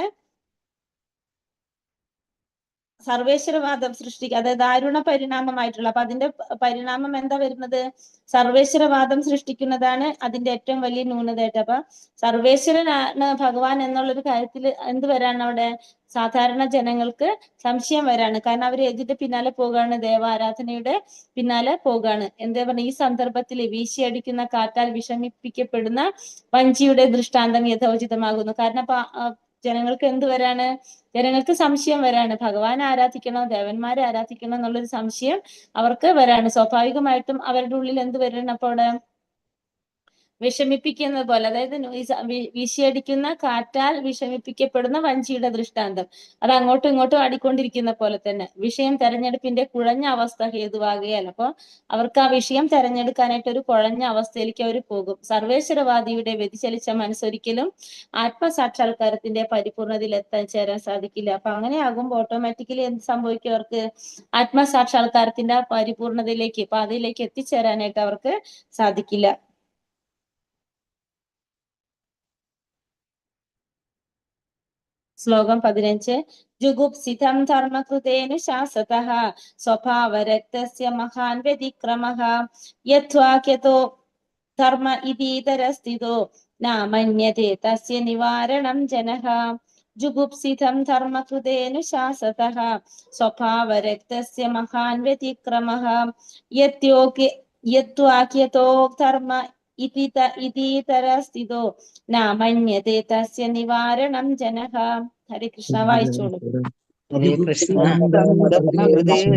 സർവേശ്വരവാദം സൃഷ്ടിക്കുക, അതായത് ദാരുണ പരിണാമമായിട്ടുള്ള, അപ്പൊ അതിന്റെ പരിണാമം എന്താ വരുന്നത്? സർവേശ്വരവാദം സൃഷ്ടിക്കുന്നതാണ് അതിന്റെ ഏറ്റവും വലിയ ന്യൂനതയായിട്ട്. അപ്പൊ സർവേശ്വരനാണ് ഭഗവാൻ എന്നുള്ളൊരു കാര്യത്തിൽ എന്ത് വരാണ്? അവിടെ സാധാരണ ജനങ്ങൾക്ക് സംശയം വരാണ്. കാരണം അവർ ഏതിന്റെ പിന്നാലെ പോകാണ്? ദേവാരാധനയുടെ പിന്നാലെ പോകാണ്. എന്താ പറഞ്ഞ, ഈ സന്ദർഭത്തിൽ വീശിയടിക്കുന്ന കാറ്റാൽ വിഷമിപ്പിക്കപ്പെടുന്ന വഞ്ചിയുടെ ദൃഷ്ടാന്തം യഥോചിതമാകുന്നു. കാരണം ജനങ്ങൾക്ക് എന്ത് വരാണ്? ജനങ്ങൾക്ക് സംശയം വരാണ്. ഭഗവാൻ ആരാധിക്കണോ ദേവന്മാരെ ആരാധിക്കണോ എന്നുള്ളൊരു സംശയം അവർക്ക് വരാണ്. സ്വാഭാവികമായിട്ടും അവരുടെ ഉള്ളിൽ എന്ത് വരണം? അപ്പൊ അവിടെ വിഷമിപ്പിക്കുന്നത് പോലെ, അതായത് വീശിയടിക്കുന്ന കാറ്റാൽ വിഷമിപ്പിക്കപ്പെടുന്ന വഞ്ചിയുടെ ദൃഷ്ടാന്തം, അത് അങ്ങോട്ടും ഇങ്ങോട്ടും ആടിക്കൊണ്ടിരിക്കുന്ന പോലെ തന്നെ വിഷയം തെരഞ്ഞെടുപ്പിന്റെ കുഴഞ്ഞ അവസ്ഥ ഹേതുവാകയാൽ അപ്പൊ അവർക്ക് ആ വിഷയം തെരഞ്ഞെടുക്കാനായിട്ട് ഒരു കുഴഞ്ഞ അവസ്ഥയിലേക്ക് അവർ പോകും. സർവേശ്വരവാദിയുടെ വ്യതിചലിച്ച മനസ്സൊരിക്കലും ആത്മസാക്ഷാത്കാരത്തിന്റെ പരിപൂർണതയിൽ എത്തിച്ചേരാൻ സാധിക്കില്ല. അപ്പൊ അങ്ങനെ ആകുമ്പോൾ ഓട്ടോമാറ്റിക്കലി എന്ത് സംഭവിക്കും? അവർക്ക് ആത്മസാക്ഷാത്കാരത്തിന്റെ പരിപൂർണതയിലേക്ക് പാതയിലേക്ക് എത്തിച്ചേരാനായിട്ട് അവർക്ക് സാധിക്കില്ല. ശ്ലോകം 15. ജുഗുപ്സിതം ധർമ്മകൃതേന ശാസതഃ സ്വഭാവരക്തസ്യ മഹാൻ വ്യതിക്രമഃ യദ്വാക്യതോ ധർമ്മ ഇതീതരസ്ഥിതോ ന മന്യതേ തസ്യ നിവാരണം ജനഃ. ജുഗുപ്സിതം ധർമ്മകൃതേന ശാസതഃ സ്വഭാവരക്തസ്യ മഹാൻ വ്യതിക്രമഃ യദ്വാക്യതോ ധർമ്മ ഇതീതരസ്ഥിതോ ന മന്യതേ തസ്യ നിവാരണം ജനഃ. ഹരേ കൃഷ്ണ. വായിച്ചോളൂ. ഹരേ കൃഷ്ണ. ധർമ്മകൃതേന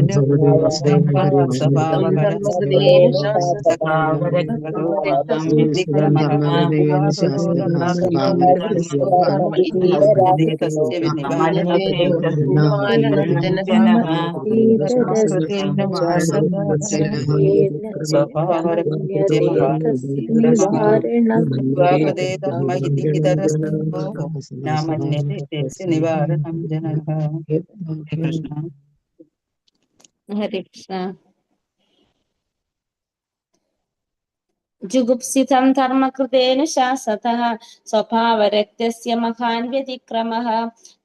നിവാരണം ജനഃ. കൃഷ്ണ. ഹരേ കൃഷ്ണ. ജുഗുപ്സിതം ധർമ്മകൃതേന ശാസതഃ സ്വഭാവരക്തസ്യ മഹാൻ വ്യതിക്രമഃ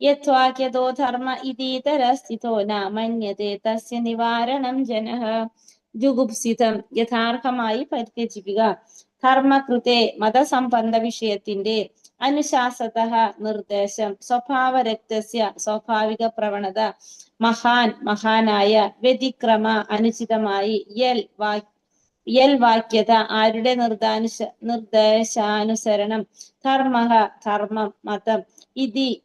യദ്വാക്യതോ ധർമ്മ ഇതീതരസ്ഥിതോ ന മന്യതേ തസ്യ നിവാരണം ജനഃ. ജുഗുപ്സിതം യഥാർത്ഥമായി പരിത്യജിക്കുക, ധർമ്മകൃതേ മതസംബന്ധ വിഷയത്തിന്റെ, അനുശാസതഃ നിർദ്ദേശം, സ്വഭാവരക്തസ്യ സ്വാഭാവിക പ്രവണത, മഹാൻ മഹാനായ, വ്യതിക്രമ അനുചിതമായി, യൽ വാക്യത ആരുടെ നിർദ്ദേശാനുസരണം, ധർമ്മഃ ധർമ്മം, മതം,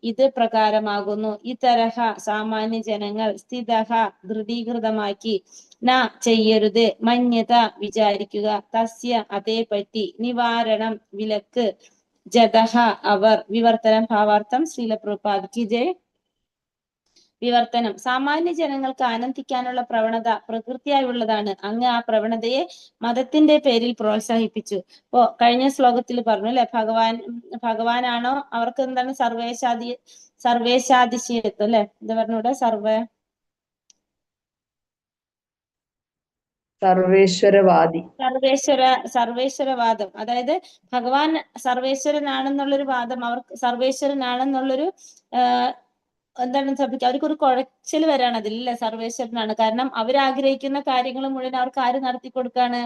ഇത് പ്രകാരമാകുന്നു, ഇതരഹ സാമാന്യ ജനങ്ങൾ, സ്ഥിതഃ ദൃഢീകൃതമാക്കി, ന ചെയ്യരുത്, മന്യത വിചാരിക്കുക, തസ്യ അതേപറ്റി, നിവാരണം വിലക്ക്, ജതഃ അവർ. വിവർത്തനം ഭാവാർത്ഥം. ശ്രീല പ്രഭുപാദ് ജയ്. വിവർത്തനം. സാമാന്യ ജനങ്ങൾക്ക് ആനന്ദിക്കാനുള്ള പ്രവണത പ്രകൃതിയായുള്ളതാണ്. അങ്ങ് ആ പ്രവണതയെ മതത്തിന്റെ പേരിൽ പ്രോത്സാഹിപ്പിച്ചു. ഇപ്പോ കഴിഞ്ഞ ശ്ലോകത്തിൽ പറഞ്ഞു അല്ലെ, ഭഗവാനാണോ അവർക്ക് എന്താണ് സർവേശാതിശയത്വം അല്ലെ, എന്താ പറഞ്ഞൂടെ, സർവേശ്വരവാദം. അതായത് ഭഗവാൻ സർവേശ്വരനാണെന്നുള്ളൊരു വാദം, അവർക്ക് സർവേശ്വരനാണെന്നുള്ളൊരു എന്താണ് സംഭവിക്കുക, അവർക്കൊരു കുഴച്ചിൽ വരാണ് അതിൽ അല്ലെ. സർവേശ്വരനാണ് കാരണം അവരാഗ്രഹിക്കുന്ന കാര്യങ്ങൾ മുഴുവൻ അവർക്ക് ആര് നടത്തി കൊടുക്കാണ്?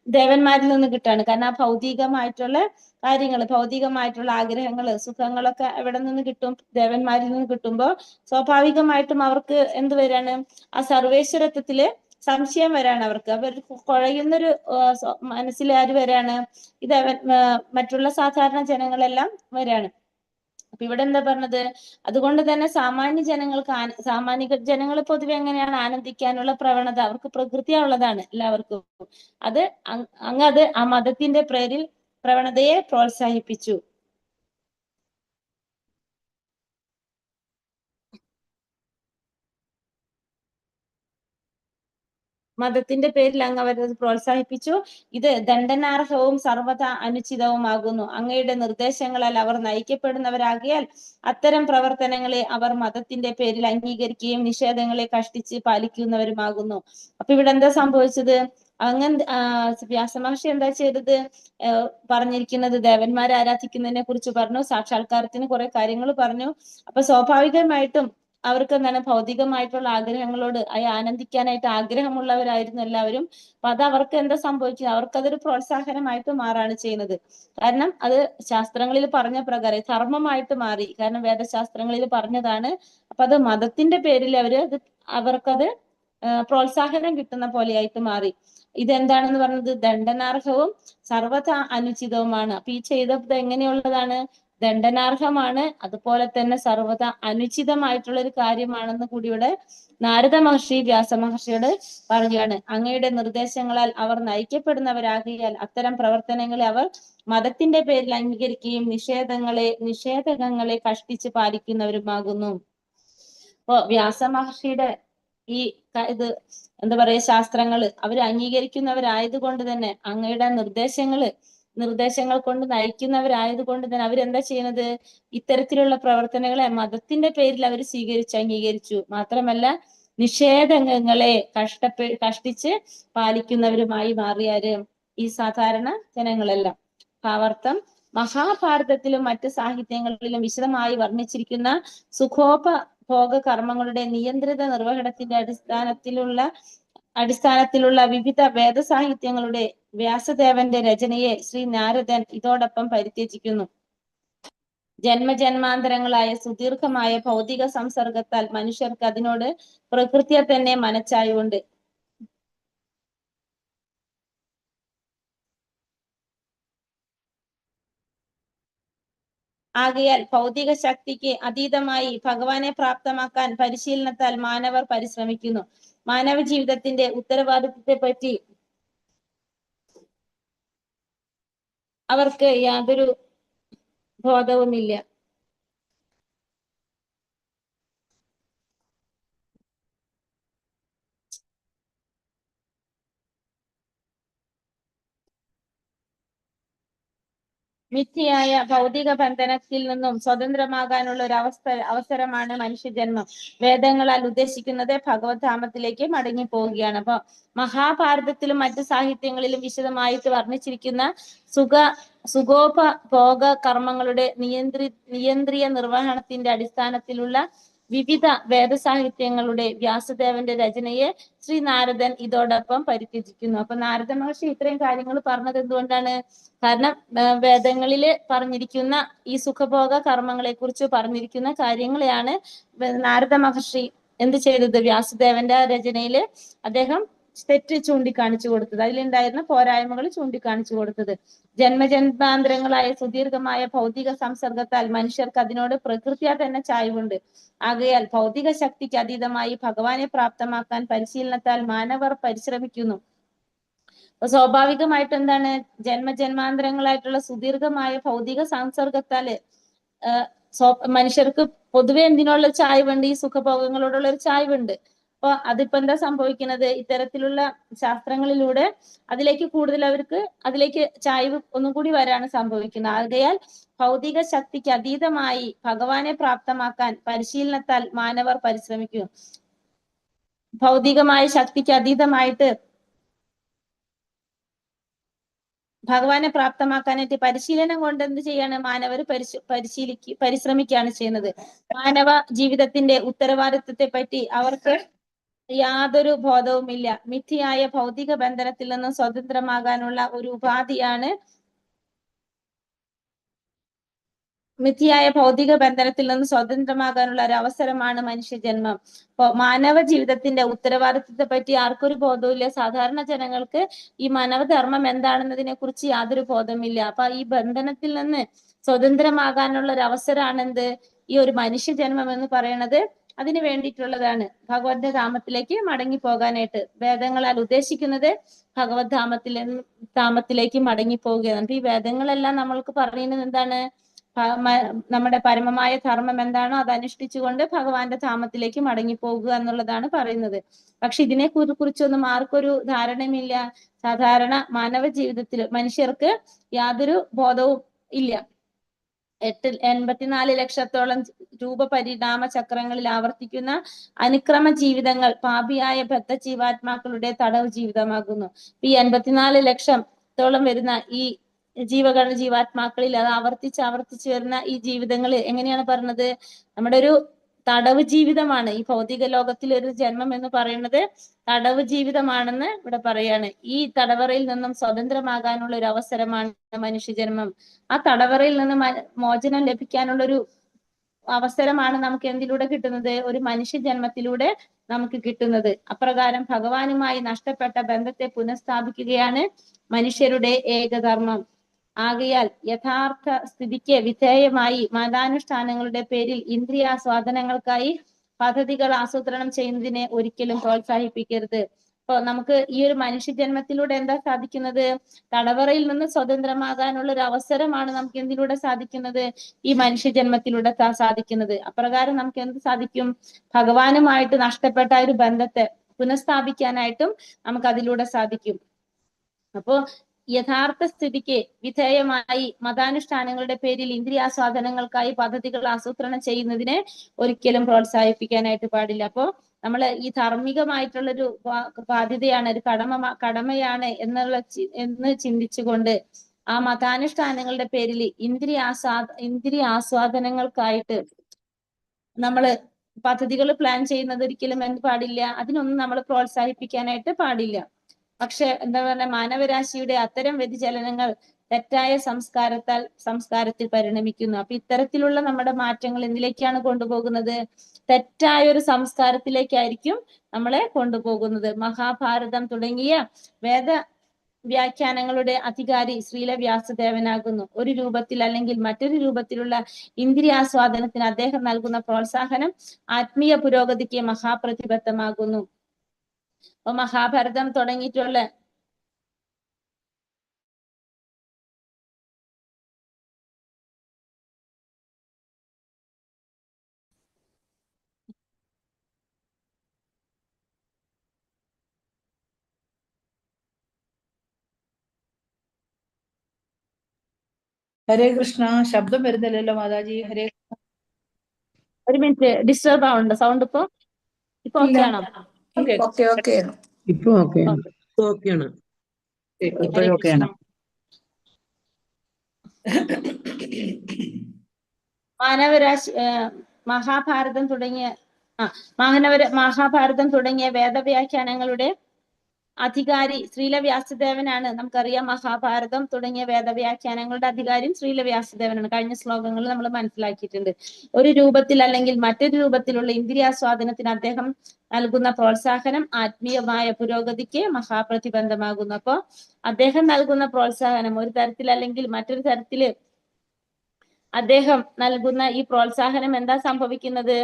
ദേവന്മാരിൽ നിന്ന് കിട്ടാണ്. കാരണം ആ ഭൗതികമായിട്ടുള്ള കാര്യങ്ങൾ, ഭൗതികമായിട്ടുള്ള ആഗ്രഹങ്ങള്, സുഖങ്ങളൊക്കെ എവിടെ നിന്ന് കിട്ടും? ദേവന്മാരിൽ നിന്ന് കിട്ടുമ്പോൾ സ്വാഭാവികമായിട്ടും അവർക്ക് എന്ത് വരാണ്? ആ സർവേശ്വരത്വത്തില് സംശയം വരാണ് അവർക്ക്. അവർ കുഴയുന്നൊരു മനസ്സിൽ ആര് വരാണ്? ഇത് മറ്റുള്ള സാധാരണ ജനങ്ങളെല്ലാം വരാണ്. അപ്പൊ ഇവിടെ എന്താ പറഞ്ഞത്? അതുകൊണ്ട് തന്നെ സാമാന്യ ജനങ്ങൾ പൊതുവെ എങ്ങനെയാണ് ആനന്ദിക്കാനുള്ള പ്രവണത? അവർക്ക് പ്രകൃതിയുള്ളതാണ് എല്ലാവർക്കും. അത് അങ്ങ് ആ മതത്തിന്റെ പേരിൽ പ്രവണതയെ പ്രോത്സാഹിപ്പിച്ചു. മതത്തിന്റെ പേരിൽ അങ്ങ് അവരത് പ്രോത്സാഹിപ്പിച്ചു. ഇത് ദണ്ഡനാർഹവും സർവ്വത അനുചിതവുമാകുന്നു. അങ്ങയുടെ നിർദ്ദേശങ്ങളാൽ അവർ നയിക്കപ്പെടുന്നവരാകിയാൽ അത്തരം പ്രവർത്തനങ്ങളെ അവർ മതത്തിന്റെ പേരിൽ അംഗീകരിക്കുകയും നിഷേധങ്ങളെ കഷ്ടിച്ച് പാലിക്കുന്നവരുമാകുന്നു. അപ്പൊ ഇവിടെ എന്താ സംഭവിച്ചത്? വ്യാസമഹർഷി എന്താ ചെയ്തത്? പറഞ്ഞിരിക്കുന്നത് ദേവന്മാരെ ആരാധിക്കുന്നതിനെ കുറിച്ച് പറഞ്ഞു, സാക്ഷാത്കാരത്തിന് കുറെ കാര്യങ്ങൾ പറഞ്ഞു. അപ്പൊ സ്വാഭാവികമായിട്ടും അവർക്ക് എന്താണ്? ഭൗതികമായിട്ടുള്ള ആഗ്രഹങ്ങളോട് ആനന്ദിക്കാനായിട്ട് ആഗ്രഹമുള്ളവരായിരുന്നു എല്ലാവരും. അപ്പൊ അത് അവർക്ക് എന്താ സംഭവിക്കുന്നത്? അവർക്കതൊരു പ്രോത്സാഹനമായിട്ട് മാറാണ് ചെയ്യുന്നത്. കാരണം അത് ശാസ്ത്രങ്ങളിൽ പറഞ്ഞ പ്രകാരം ധർമ്മമായിട്ട് മാറി. കാരണം വേദശാസ്ത്രങ്ങളിൽ പറഞ്ഞതാണ്. അപ്പൊ അത് മതത്തിന്റെ പേരിൽ അവർക്കത് പ്രോത്സാഹനം കിട്ടുന്ന പോലെയായിട്ട് മാറി. ഇതെന്താണെന്ന് പറഞ്ഞത്? ദണ്ഡനാർഹവും സർവ്വത അനുചിതവുമാണ്. അപ്പൊ ഈ ചെയ്തത് എങ്ങനെയുള്ളതാണ്? ദണ്ഡനാർഹമാണ്, അതുപോലെ തന്നെ സർവ്വത അനുചിതമായിട്ടുള്ള ഒരു കാര്യമാണെന്ന് കൂടി ഇവിടെ നാരദ മഹർഷി വ്യാസ മഹർഷിയോട് പറയുകയാണ്. അങ്ങയുടെ നിർദ്ദേശങ്ങളാൽ അവർ നയിക്കപ്പെടുന്നവരാകിയാൽ അത്തരം പ്രവർത്തനങ്ങളെ അവർ മതത്തിന്റെ പേരിൽ അംഗീകരിക്കുകയും നിഷേധകങ്ങളെ കഷ്ടിച്ച് പാലിക്കുന്നവരുമാകുന്നു. അപ്പോ വ്യാസ മഹർഷിയുടെ ഈ ഇത് എന്താ പറയുക, ശാസ്ത്രങ്ങള് അവർ അംഗീകരിക്കുന്നവരായതുകൊണ്ട് തന്നെ, അങ്ങയുടെ നിർദ്ദേശങ്ങൾ കൊണ്ട് നയിക്കുന്നവരായതുകൊണ്ട് തന്നെ അവരെന്താ ചെയ്യുന്നത്, ഇത്തരത്തിലുള്ള പ്രവർത്തനങ്ങളെ മതത്തിന്റെ പേരിൽ അവർ അംഗീകരിച്ചു. മാത്രമല്ല നിഷേധങ്ങളെ കഷ്ടിച്ച് പാലിക്കുന്നവരുമായി മാറിയാര്, ഈ സാധാരണ ജനങ്ങളെല്ലാം. ഭാവാർത്ഥം: മഹാഭാരതത്തിലും മറ്റ് സാഹിത്യങ്ങളിലും വിശദമായി വർണ്ണിച്ചിരിക്കുന്ന സുഖോപഭോഗ കർമ്മങ്ങളുടെ നിയന്ത്രിത നിർവഹണത്തിന്റെ അടിസ്ഥാനത്തിലുള്ള വിവിധ വേദസാഹിത്യങ്ങളുടെ വ്യാസദേവന്റെ രചനയെ ശ്രീ നാരദൻ ഇതോടൊപ്പം പരിത്യജിക്കുന്നു. ജന്മജന്മാന്തരങ്ങളായ സുദീർഘമായ ഭൗതിക സംസർഗത്താൽ മനുഷ്യർക്ക് അതിനോട് പ്രകൃതിയെ തന്നെ മനച്ചായുണ്ട്. ആകയാൽ ഭൗതിക ശക്തിക്ക് അതീതമായി ഭഗവാനെ പ്രാപ്തമാക്കാൻ പരിശീലനത്താൽ മാനവർ പരിശ്രമിക്കുന്നു. മാനവ ജീവിതത്തിന്റെ ഉത്തരവാദിത്വത്തെ പറ്റി അവർക്ക് യാതൊരു ബോധവുമില്ല. മിഥ്യയായ ഭൗതിക ബന്ധനത്തിൽ നിന്നും സ്വതന്ത്രമാകാനുള്ള ഒരു അവസരമാണ് മനുഷ്യജന്മം. വേദങ്ങളാൽ ഉദ്ദേശിക്കുന്നത് ഭഗവത് ധാമത്തിലേക്ക് മടങ്ങി പോവുകയാണ്. അപ്പൊ മഹാഭാരതത്തിലും മറ്റു സാഹിത്യങ്ങളിലും വിശദമായിട്ട് വർണ്ണിച്ചിരിക്കുന്ന സുഖോപഭോഗ കർമ്മങ്ങളുടെ നിയന്ത്രിയ നിർവഹണത്തിന്റെ അടിസ്ഥാനത്തിലുള്ള വിവിധ വേദസാഹിത്യങ്ങളുടെ വ്യാസദേവന്റെ രചനയെ ശ്രീ നാരദൻ ഇതോടൊപ്പം പരിത്യജിക്കുന്നു. അപ്പൊ നാരദ മഹർഷി ഇത്രയും കാര്യങ്ങൾ പറഞ്ഞത് എന്തുകൊണ്ടാണ്? കാരണം വേദങ്ങളിൽ പറഞ്ഞിരിക്കുന്ന ഈ സുഖഭോഗ കർമ്മങ്ങളെ കുറിച്ച് പറഞ്ഞിരിക്കുന്ന കാര്യങ്ങളെയാണ് നാരദ മഹർഷി എന്ത് ചെയ്തത്, വ്യാസദേവന്റെ രചനയിൽ അദ്ദേഹം തെറ്റ് ചൂണ്ടിക്കാണിച്ചു കൊടുത്തത്, അതിലുണ്ടായിരുന്ന പോരായ്മകൾ ചൂണ്ടിക്കാണിച്ചു കൊടുത്തത്. ജന്മജന്മാന്തരങ്ങളായ സുദീർഘമായ ഭൗതിക സംസർഗത്താൽ മനുഷ്യർക്ക് അതിനോട് പ്രകൃതിയാ തന്നെ ചായ്വുണ്ട്. ആകയാൽ ഭൗതിക ശക്തിക്ക് അതീതമായി ഭഗവാനെ പ്രാപ്തമാക്കാൻ പരിശീലനത്താൽ മാനവർ പരിശ്രമിക്കുന്നു. അപ്പൊ സ്വാഭാവികമായിട്ട് എന്താണ്, ജന്മജന്മാന്തരങ്ങളായിട്ടുള്ള സുദീർഘമായ ഭൗതിക സംസർഗത്താല് മനുഷ്യർക്ക് പൊതുവെ എന്തിനുള്ള ചായ്വുണ്ട്, ഈ സുഖഭോഗങ്ങളോടുള്ള ഒരു ചായ്വുണ്ട്. അപ്പൊ അതിപ്പോ എന്താ സംഭവിക്കുന്നത്, ഇത്തരത്തിലുള്ള ശാസ്ത്രങ്ങളിലൂടെ അതിലേക്ക് ചായ്വ് ഒന്നും കൂടി വരാണ് സംഭവിക്കുന്നത്. ആകയാൽ ഭൗതിക ശക്തിക്ക് അതീതമായി ഭഗവാനെ പ്രാപ്തമാക്കാൻ പരിശീലനത്താൽ മാനവർ പരിശ്രമിക്കും. ഭൗതികമായ ശക്തിക്ക് അതീതമായിട്ട് ഭഗവാനെ പ്രാപ്തമാക്കാനായിട്ട് പരിശീലനം കൊണ്ട് എന്ത് ചെയ്യാണ്, മാനവർ പരിശ്രമിക്കുകയാണ് ചെയ്യുന്നത്. മാനവ ജീവിതത്തിന്റെ ഉത്തരവാദിത്വത്തെ പറ്റി അവർക്ക് യാതൊരു ബോധവുമില്ല. മിഥ്യയായ ഭൗതിക ബന്ധനത്തിൽ നിന്നും സ്വതന്ത്രമാകാനുള്ള ഒരു ഉപാധിയാണ് മിഥ്യയായ ഭൗതിക ബന്ധനത്തിൽ നിന്ന് സ്വതന്ത്രമാകാനുള്ള ഒരു അവസരമാണ് മനുഷ്യജന്മം. അപ്പൊ മാനവ ജീവിതത്തിന്റെ ഉത്തരവാദിത്വത്തെ പറ്റി ആർക്കൊരു ബോധവുമില്ല. സാധാരണ ജനങ്ങൾക്ക് ഈ മാനവധർമ്മം എന്താണെന്നതിനെ കുറിച്ച് യാതൊരു ബോധമില്ല. അപ്പൊ ഈ ബന്ധനത്തിൽ നിന്ന് സ്വതന്ത്രമാകാനുള്ള ഒരു അവസരമാണ് എന്ത്, ഈ ഒരു മനുഷ്യജന്മം എന്ന് പറയുന്നത്. അതിന് വേണ്ടിയിട്ടുള്ളതാണ് ഭഗവത് ധാമത്തിലേക്ക് മടങ്ങി പോകാനായിട്ട്. വേദങ്ങളാൽ ഉദ്ദേശിക്കുന്നത് ഭഗവത് ധാമത്തിലേക്ക് മടങ്ങി പോവുകയാണ്. അപ്പൊ ഈ വേദങ്ങളെല്ലാം നമ്മൾക്ക് പറയുന്നത് എന്താണ്, നമ്മുടെ പരമമായ ധർമ്മം എന്താണോ അത് അനുഷ്ഠിച്ചുകൊണ്ട് ഭഗവാന്റെ ധാമത്തിലേക്ക് മടങ്ങി പോകുക എന്നുള്ളതാണ് പറയുന്നത്. പക്ഷെ ഇതിനെ കുറിച്ചൊന്നും ആർക്കൊരു ധാരണയുമില്ല. സാധാരണ മാനവ ജീവിതത്തിൽ മനുഷ്യർക്ക് യാതൊരു ബോധവും ഇല്ല. 84 ലക്ഷത്തോളം രൂപപരിണാമ ചക്രങ്ങളിൽ ആവർത്തിക്കുന്ന അനുക്രമ ജീവിതങ്ങൾ പാപിയായ ബദ്ധജീവാത്മാക്കളുടെ തടവ് ജീവിതമാകുന്നു. ഈ 84 ലക്ഷത്തോളം വരുന്ന ഈ ജീവാത്മാക്കളിൽ അത് ആവർത്തിച്ച് വരുന്ന ഈ ജീവിതങ്ങൾ എങ്ങനെയാണ് പറഞ്ഞത്, നമ്മുടെ ഒരു തടവ് ജീവിതമാണ്. ഈ ഭൗതിക ലോകത്തിൽ ഒരു ജന്മം എന്ന് പറയുന്നത് തടവ് ജീവിതമാണെന്ന് ഇവിടെ പറയാണ്. ഈ തടവറയിൽ നിന്നും സ്വതന്ത്രമാകാനുള്ള ഒരു അവസരമാണ് മനുഷ്യജന്മം. ആ തടവറയിൽ നിന്ന് മോചനം ലഭിക്കാനുള്ള ഒരു അവസരമാണ് നമുക്ക് എന്തിലൂടെ കിട്ടുന്നത്, ഒരു മനുഷ്യജന്മത്തിലൂടെ നമുക്ക് കിട്ടുന്നത്. അപ്രകാരം ഭഗവാനുമായി നഷ്ടപ്പെട്ട ബന്ധത്തെ പുനഃസ്ഥാപിക്കുകയാണ് മനുഷ്യരുടെ ഏകധർമ്മം. ആകയാൽ യഥാർത്ഥ സ്ഥിതിക്ക് വിധേയമായി മതാനുഷ്ഠാനങ്ങളുടെ പേരിൽ ഇന്ദ്രിയാസ്വാദനങ്ങൾക്കായി പദ്ധതികൾ ആസൂത്രണം ചെയ്യുന്നതിനെ ഒരിക്കലും പ്രോത്സാഹിപ്പിക്കരുത്. അപ്പൊ നമുക്ക് ഈ ഒരു മനുഷ്യജന്മത്തിലൂടെ എന്താ സാധിക്കുന്നത്? തടവറയിൽ നിന്ന് സ്വതന്ത്രമാകാനുള്ള ഒരു അവസരമാണ് നമുക്ക് എന്തിലൂടെ സാധിക്കുന്നത്? ഈ മനുഷ്യജന്മത്തിലൂടെ സാധിക്കുന്നത്. അപ്രകാരം നമുക്ക് എന്ത് സാധിക്കും? ഭഗവാനുമായിട്ട് നഷ്ടപ്പെട്ട ഒരു ബന്ധത്തെ പുനഃസ്ഥാപിക്കാനായിട്ടും നമുക്ക് അതിലൂടെ സാധിക്കും. അപ്പോ യഥാർത്ഥ സ്ഥിതിക്ക് വിധേയമായി മതാനുഷ്ഠാനങ്ങളുടെ പേരിൽ ഇന്ദ്രിയാസ്വാദനങ്ങൾക്കായി പദ്ധതികൾ ആസൂത്രണം ചെയ്യുന്നതിനെ ഒരിക്കലും പ്രോത്സാഹിപ്പിക്കാനായിട്ട് പാടില്ല. അപ്പോ നമ്മൾ ഈ ധാർമ്മികമായിട്ടുള്ളൊരു ബാധ്യതയാണ്, ഒരു കടമയാണ് എന്ന് ചിന്തിച്ചുകൊണ്ട് ആ മതാനുഷ്ഠാനങ്ങളുടെ പേരിൽ ഇന്ദ്രിയാസ്വാദനങ്ങൾക്കായിട്ട് നമ്മള് പദ്ധതികൾ പ്ലാൻ ചെയ്യുന്നത് ഒരിക്കലും എന്ത് പാടില്ല, അതിനൊന്നും നമ്മൾ പ്രോത്സാഹിപ്പിക്കാനായിട്ട് പാടില്ല. പക്ഷെ എന്താ പറയുക, മാനവരാശിയുടെ അത്തരം വ്യതിചലനങ്ങൾ തെറ്റായ സംസ്കാരത്തിൽ പരിണമിക്കുന്നു. അപ്പൊ ഇത്തരത്തിലുള്ള നമ്മുടെ മാറ്റങ്ങൾ എന്തിലേക്കാണ് കൊണ്ടുപോകുന്നത്? തെറ്റായ ഒരു സംസ്കാരത്തിലേക്കായിരിക്കും നമ്മളെ കൊണ്ടുപോകുന്നത്. മഹാഭാരതം തുടങ്ങിയ വേദ വ്യാഖ്യാനങ്ങളുടെ അധികാരി ശ്രീല വ്യാസദേവനാകുന്നു. ഒരു രൂപത്തിൽ അല്ലെങ്കിൽ മറ്റൊരു രൂപത്തിലുള്ള ഇന്ദ്രിയാസ്വാദനത്തിന് അദ്ദേഹം നൽകുന്ന പ്രോത്സാഹനം ആത്മീയ പുരോഗതിക്ക് മഹാപ്രതിബദ്ധമാകുന്നു. അപ്പൊ മഹാഭാരതം തുടങ്ങിയിട്ടുള്ള ഹരേ കൃഷ്ണ. ശബ്ദം വരുന്നില്ലല്ലോ മാതാജി. ഹരേ ഒരു മിനിറ്റ്, ഡിസ്റ്റർബ് ആവുന്നുണ്ട് സൗണ്ട്. ഇപ്പൊ ഓക്കെ ആണോ? ഓക്കെ. ഇപ്പൊ ഓക്കെയാണ്. ഹരേ കൃഷ്ണ. മാനവരാശി മഹാഭാരതം തുടങ്ങിയ വേദവ്യാഖ്യാനങ്ങളുടെ അധികാരി ശ്രീല വ്യാസദേവനാണ്. നമുക്കറിയാം മഹാഭാരതം തുടങ്ങിയ വേദവ്യാഖ്യാനങ്ങളുടെ അധികാരിയും ശ്രീല വ്യാസദേവനാണ്. കഴിഞ്ഞ ശ്ലോകങ്ങളിൽ നമ്മൾ മനസ്സിലാക്കിയിട്ടുണ്ട്. ഒരു രൂപത്തിൽ അല്ലെങ്കിൽ മറ്റൊരു രൂപത്തിലുള്ള ഇന്ദ്രിയാസ്വാദനത്തിന് അദ്ദേഹം നൽകുന്ന പ്രോത്സാഹനം ആത്മീയമായ പുരോഗതിക്ക് മഹാപ്രതിബന്ധമാകുന്നു. അപ്പോ അദ്ദേഹം നൽകുന്ന പ്രോത്സാഹനം ഒരു തരത്തിൽ അല്ലെങ്കിൽ മറ്റൊരു തരത്തില് അദ്ദേഹം നൽകുന്ന ഈ പ്രോത്സാഹനം എന്താ സംഭവിക്കുന്നത്?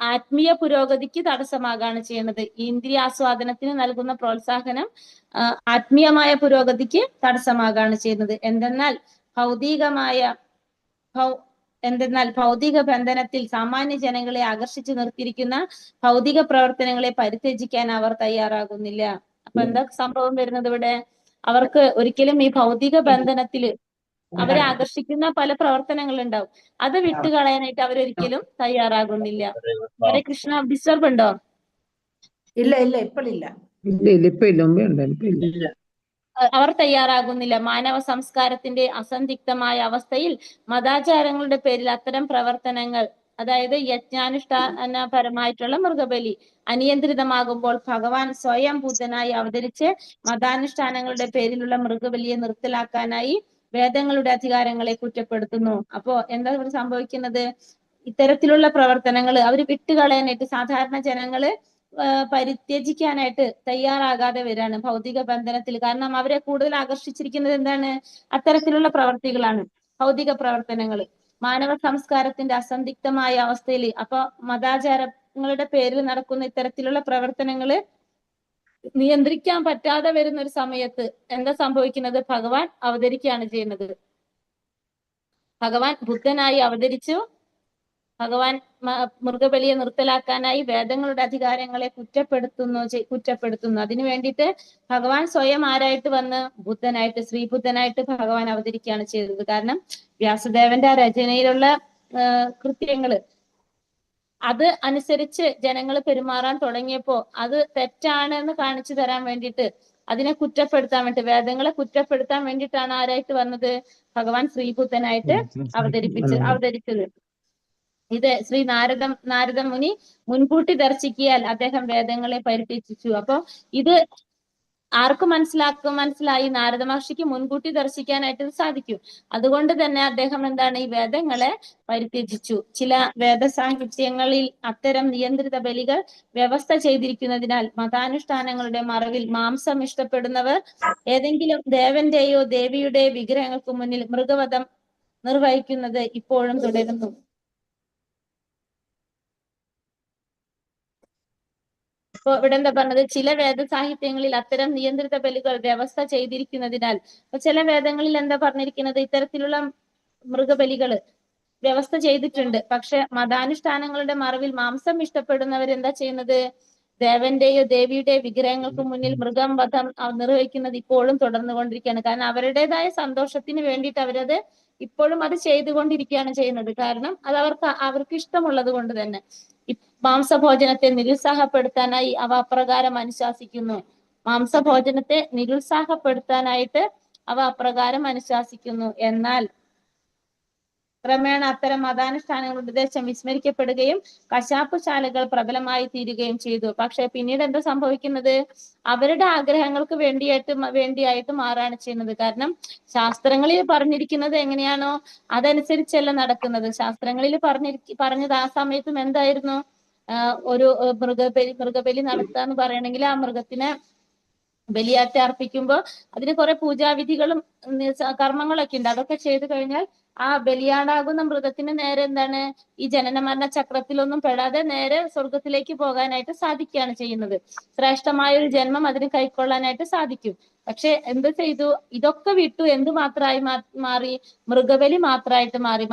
ആത്മീയ പുരോഗതിക്ക് തടസ്സമാകാണ് ചെയ്യുന്നത്. ഈ ഇന്ദ്രിയാസ്വാദനത്തിന് നൽകുന്ന പ്രോത്സാഹനം ആത്മീയമായ പുരോഗതിക്ക് തടസ്സമാകാണ് ചെയ്യുന്നത്. എന്തെന്നാൽ ഭൗതിക ബന്ധനത്തിൽ സാമാന്യ ജനങ്ങളെ ആകർഷിച്ചു നിർത്തിയിരിക്കുന്ന ഭൗതിക പ്രവർത്തനങ്ങളെ പരിത്യജിക്കാൻ അവർ തയ്യാറാകുന്നില്ല. അപ്പൊ എന്താ സംഭവം വരുന്നത് ഇവിടെ? അവർക്ക് ഒരിക്കലും ഈ ഭൗതിക ബന്ധനത്തില് അവരെ ആകർഷിക്കുന്ന പല പ്രവർത്തനങ്ങൾ ഉണ്ടാവും, അത് വിട്ടുകളയാനായിട്ട് അവരൊരിക്കലും തയ്യാറാകുന്നില്ല. ഹരേ കൃഷ്ണ. ഡിസ്റ്റർബ് ഉണ്ടോ? ഇല്ല ഇപ്പോഴില്ല. അവർ തയ്യാറാകുന്നില്ല. മാനവ സംസ്കാരത്തിന്റെ അസന്ധിഗ്ധമായ അവസ്ഥയിൽ മതാചാരങ്ങളുടെ പേരിൽ അത്തരം പ്രവർത്തനങ്ങൾ, അതായത് യജ്ഞാനുഷ്ഠാനപരമായിട്ടുള്ള മൃഗബലി അനിയന്ത്രിതമാകുമ്പോൾ ഭഗവാൻ സ്വയം ബുദ്ധനായി അവതരിച്ച് മതാനുഷ്ഠാനങ്ങളുടെ പേരിലുള്ള മൃഗബലിയെ നിർത്തലാക്കാനായി വേദങ്ങളുടെ അധികാരങ്ങളെ കുറ്റപ്പെടുത്തുന്നു. അപ്പോ എന്താ ഇവിടെ സംഭവിക്കുന്നത്? ഇത്തരത്തിലുള്ള പ്രവർത്തനങ്ങൾ അവർ വിട്ടുകളയാനായിട്ട് സാധാരണ ജനങ്ങള് പരിത്യജിക്കാനായിട്ട് തയ്യാറാകാതെ വരികയാണ് ഭൗതിക ബന്ധനത്തിൽ. കാരണം അവരെ കൂടുതൽ ആകർഷിച്ചിരിക്കുന്നത് എന്താണ്? അത്തരത്തിലുള്ള പ്രവർത്തികളാണ്, ഭൗതിക പ്രവർത്തനങ്ങൾ. മാനവ സംസ്കാരത്തിന്റെ അസന്ധിഗ്ധമായ അവസ്ഥയിൽ അപ്പൊ മതാചാരങ്ങളുടെ പേരിൽ നടക്കുന്ന ഇത്തരത്തിലുള്ള പ്രവർത്തനങ്ങള് നിയന്ത്രിക്കാൻ പറ്റാതെ വരുന്ന ഒരു സമയത്ത് എന്താ സംഭവിക്കുന്നത്? ഭഗവാൻ അവതരിക്കുകയാണ് ചെയ്യുന്നത്. ഭഗവാൻ ബുദ്ധനായി അവതരിച്ചു. ഭഗവാൻ മൃഗബലിയെ നിർത്തലാക്കാനായി വേദങ്ങളുടെ അധികാരങ്ങളെ കുറ്റപ്പെടുത്തുന്നു. അതിനു വേണ്ടിയിട്ട് ഭഗവാൻ സ്വയം ആരായിട്ട് വന്ന് ബുദ്ധനായിട്ട്, ശ്രീബുദ്ധനായിട്ട് ഭഗവാൻ അവതരിക്കുകയാണ് ചെയ്തത്. കാരണം വ്യാസദേവന്റെ ആ രചനയിലുള്ള കൃത്യങ്ങള് അത് അനുസരിച്ച് ജനങ്ങൾ പെരുമാറാൻ തുടങ്ങിയപ്പോ അത് തെറ്റാണ് എന്ന് കാണിച്ചു തരാൻ വേണ്ടിയിട്ട്, അതിനെ കുറ്റപ്പെടുത്താൻ വേണ്ടി, വേദങ്ങളെ കുറ്റപ്പെടുത്താൻ വേണ്ടിയിട്ടാണ് ആരായിട്ട് വന്നത്? ഭഗവാൻ ശ്രീബുദ്ധനായിട്ട് അവതരിച്ചത്. ഇത് ശ്രീ നാരദ മുനി മുൻകൂട്ടി ദർശിക്കിയാൽ അദ്ദേഹം വേദങ്ങളെ പരിത്യജിച്ചു. അപ്പൊ ഇത് ആർക്ക് മനസ്സിലായി? നാരദ മഹർഷിക്ക് മുൻകൂട്ടി ദർശിക്കാനായിട്ട് ഇത് സാധിക്കും. അതുകൊണ്ട് തന്നെ അദ്ദേഹം എന്താണ് ഈ വേദങ്ങളെ പരിത്യജിച്ചു. ചില വേദസാഹിത്യങ്ങളിൽ അത്തരം നിയന്ത്രിത ബലികൾ വ്യവസ്ഥ ചെയ്തിരിക്കുന്നതിനാൽ മതാനുഷ്ഠാനങ്ങളുടെ മറവിൽ മാംസം ഇഷ്ടപ്പെടുന്നവർ ഏതെങ്കിലും ദേവന്റെയോ ദേവിയുടെയോ വിഗ്രഹങ്ങൾക്ക് മുന്നിൽ മൃഗവധം നിർവഹിക്കുന്നത് ഇപ്പോഴും തുടരുന്നു. ഇപ്പൊ ഇവിടെ എന്താ പറഞ്ഞത്? ചില വേദസാഹിത്യങ്ങളിൽ അത്തരം നിയന്ത്രിത ബലികൾ വ്യവസ്ഥ ചെയ്തിരിക്കുന്നതിനാൽ. അപ്പൊ ചില വേദങ്ങളിൽ എന്താ പറഞ്ഞിരിക്കുന്നത്? ഇത്തരത്തിലുള്ള മൃഗബലികള് വ്യവസ്ഥ ചെയ്തിട്ടുണ്ട്. പക്ഷെ മതാനുഷ്ഠാനങ്ങളുടെ മറവിൽ മാംസം ഇഷ്ടപ്പെടുന്നവർ എന്താ ചെയ്യുന്നത്? ദേവന്റെയോ ദേവിയുടെയോ വിഗ്രഹങ്ങൾക്ക് മുന്നിൽ മൃഗം വധം നിർവഹിക്കുന്നത് ഇപ്പോഴും തുടർന്നുകൊണ്ടിരിക്കുകയാണ്. കാരണം അവരുടേതായ സന്തോഷത്തിന് വേണ്ടിയിട്ട് അവരത് ഇപ്പോഴും അത് ചെയ്തുകൊണ്ടിരിക്കുകയാണ് ചെയ്യുന്നത്. കാരണം അത് അവർക്ക് ഇഷ്ടമുള്ളത് കൊണ്ട് തന്നെ. മാംസഭോജനത്തെ നിരുത്സാഹപ്പെടുത്താനായി അവ അപ്രകാരം അനുശാസിക്കുന്നു. മാംസഭോജനത്തെ നിരുത്സാഹപ്പെടുത്താനായിട്ട് അവ അപ്രകാരം അനുശാസിക്കുന്നു. എന്നാൽ ക്രമേണ അത്തരം മതാനുഷ്ഠാനങ്ങളുടെ ഉദ്ദേശം വിസ്മരിക്കപ്പെടുകയും കശാപ്പുശാലകൾ പ്രബലമായി തീരുകയും ചെയ്തു. പക്ഷെ പിന്നീട് എന്താ സംഭവിക്കുന്നത്? അവരുടെ ആഗ്രഹങ്ങൾക്ക് വേണ്ടിയായിട്ട് മാറാണ് ചെയ്യുന്നത്. കാരണം ശാസ്ത്രങ്ങളിൽ പറഞ്ഞിരിക്കുന്നത് എങ്ങനെയാണോ അതനുസരിച്ചല്ല നടക്കുന്നത്. ശാസ്ത്രങ്ങളിൽ പറഞ്ഞത് ആ സമയത്തും എന്തായിരുന്നു? ഒരു മൃഗബലി നടത്താന്ന് പറയണമെങ്കിൽ ആ മൃഗത്തിനെ ബലിയാട്ടി അർപ്പിക്കുമ്പോൾ അതിന് കുറെ പൂജാവിധികളും കർമ്മങ്ങളൊക്കെ ഉണ്ട്. അതൊക്കെ ചെയ്തു കഴിഞ്ഞാൽ ആ ബലിയാടാകുന്ന മൃഗത്തിന് നേരെ എന്താണ് ഈ ജനന മരണ ചക്രത്തിലൊന്നും പെടാതെ നേരെ സ്വർഗത്തിലേക്ക് പോകാനായിട്ട് സാധിക്കുകയാണ് ചെയ്യുന്നത്. ശ്രേഷ്ഠമായ ഒരു ജന്മം അതിന് കൈക്കൊള്ളാനായിട്ട് സാധിക്കും. പക്ഷെ എന്ത് ചെയ്തു? ഇതൊക്കെ വിട്ടു എന്ത് മാത്രമായി മാറി? മൃഗബലി മാത്രമായിട്ട് മാറി.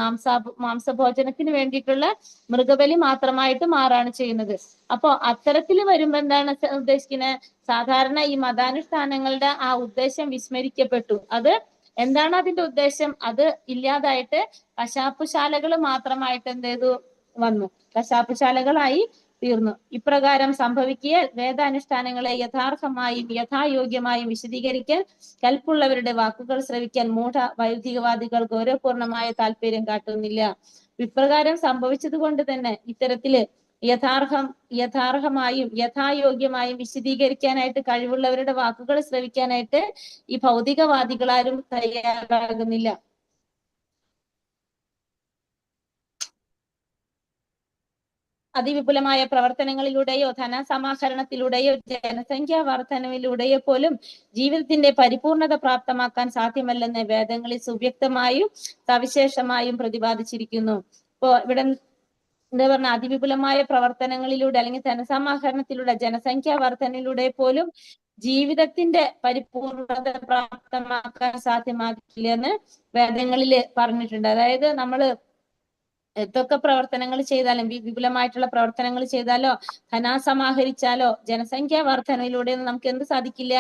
മാംസഭോജനത്തിന് വേണ്ടിയിട്ടുള്ള മൃഗബലി മാത്രമായിട്ട് മാറാണ് ചെയ്യുന്നത്. അപ്പോ അത്തരത്തിൽ വരുമ്പോ എന്താണ് ഉദ്ദേശിക്കുന്നത്? സാധാരണ ഈ മതാനുഷ്ഠാനങ്ങളുടെ ആ ഉദ്ദേശം വിസ്മരിക്കപ്പെട്ടു. അത് എന്താണ് അതിന്റെ ഉദ്ദേശം? അത് ഇല്ലാതായിട്ട് കശാപ്പുശാലകൾ മാത്രമായിട്ട് എന്ത് ചെയ്തു വന്നു? കശാപ്പുശാലകളായി തീർന്നു. ഇപ്രകാരം സംഭവിക്കിയാൽ വേദാനുഷ്ഠാനങ്ങളെ യഥാർത്ഥമായും യഥായോഗ്യമായും വിശദീകരിക്കാൻ കൽപ്പുള്ളവരുടെ വാക്കുകൾ ശ്രവിക്കാൻ മൂഢ വൈദികവാദികൾ ഗൗരവപൂർണമായ താല്പര്യം കാട്ടുന്നില്ല. ഇപ്രകാരം സംഭവിച്ചത് കൊണ്ട് തന്നെ ഇത്തരത്തില് യഥാർഹമായും യഥായോഗ്യമായും വിശദീകരിക്കാനായിട്ട് കഴിവുള്ളവരുടെ വാക്കുകൾ ശ്രവിക്കാനായിട്ട് ഈ ഭൗതികവാദികളാരും തയ്യാറാകുന്നില്ല. അതിവിപുലമായ പ്രവർത്തനങ്ങളിലൂടെയോ ധനസമാഹരണത്തിലൂടെയോ ജനസംഖ്യാ വർധനവിലൂടെയോ പോലും ജീവിതത്തിന്റെ പരിപൂർണത പ്രാപ്തമാക്കാൻ സാധ്യമല്ലെന്ന് വേദങ്ങളിൽ സുവ്യക്തമായും സവിശേഷമായും പ്രതിപാദിച്ചിരിക്കുന്നു. ഇപ്പോ ഇവിടെ എന്താ പറഞ്ഞ അതിവിപുലമായ പ്രവർത്തനങ്ങളിലൂടെ അല്ലെങ്കിൽ ധനസമാഹരണത്തിലൂടെ ജനസംഖ്യാ വർധനയിലൂടെ പോലും ജീവിതത്തിന്റെ പരിപൂർണത പ്രാപ്തമാക്കാൻ സാധ്യമാകില്ലെന്ന് വേദങ്ങളിൽ പറഞ്ഞിട്ടുണ്ട്. അതായത് നമ്മള് എന്തൊക്കെ പ്രവർത്തനങ്ങൾ ചെയ്താലും വിപുലമായിട്ടുള്ള പ്രവർത്തനങ്ങൾ ചെയ്താലോ ധനസമാഹരിച്ചാലോ ജനസംഖ്യാ വർധനയിലൂടെയൊന്നും നമുക്ക് എന്ത് സാധിക്കില്ല?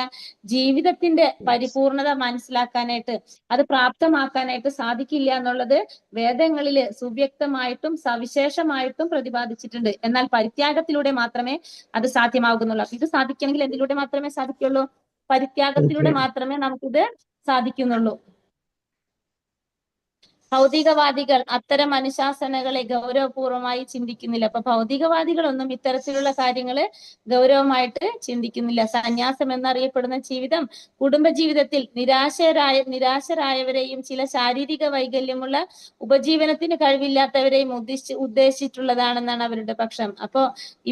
ജീവിതത്തിന്റെ പരിപൂർണത മനസ്സിലാക്കാനായിട്ട് അത് പ്രാപ്തമാക്കാനായിട്ട് സാധിക്കില്ല എന്നുള്ളത് വേദങ്ങളില് സുവ്യക്തമായിട്ടും സവിശേഷമായിട്ടും പ്രതിപാദിച്ചിട്ടുണ്ട്. എന്നാൽ പരിത്യാഗത്തിലൂടെ മാത്രമേ അത് സാധ്യമാകുന്നുള്ളൂ. ഇത് സാധിക്കണമെങ്കിൽ എന്തിലൂടെ മാത്രമേ സാധിക്കുള്ളൂ? പരിത്യാഗത്തിലൂടെ മാത്രമേ നമുക്കിത് സാധിക്കുന്നുള്ളൂ. ഭൗതികവാദികൾ അത്തരം അനുശാസനകളെ ഗൗരവപൂർവമായി ചിന്തിക്കുന്നില്ല. അപ്പൊ ഭൗതികവാദികളൊന്നും ഇത്തരത്തിലുള്ള കാര്യങ്ങള് ഗൗരവമായിട്ട് ചിന്തിക്കുന്നില്ല. സന്യാസം എന്നറിയപ്പെടുന്ന ജീവിതം കുടുംബജീവിതത്തിൽ നിരാശരായവരെയും ചില ശാരീരിക വൈകല്യമുള്ള ഉപജീവനത്തിന് കഴിവില്ലാത്തവരെയും ഉദ്ദേശിച്ചിട്ടുള്ളതാണെന്നാണ് അവരുടെ പക്ഷം. അപ്പോ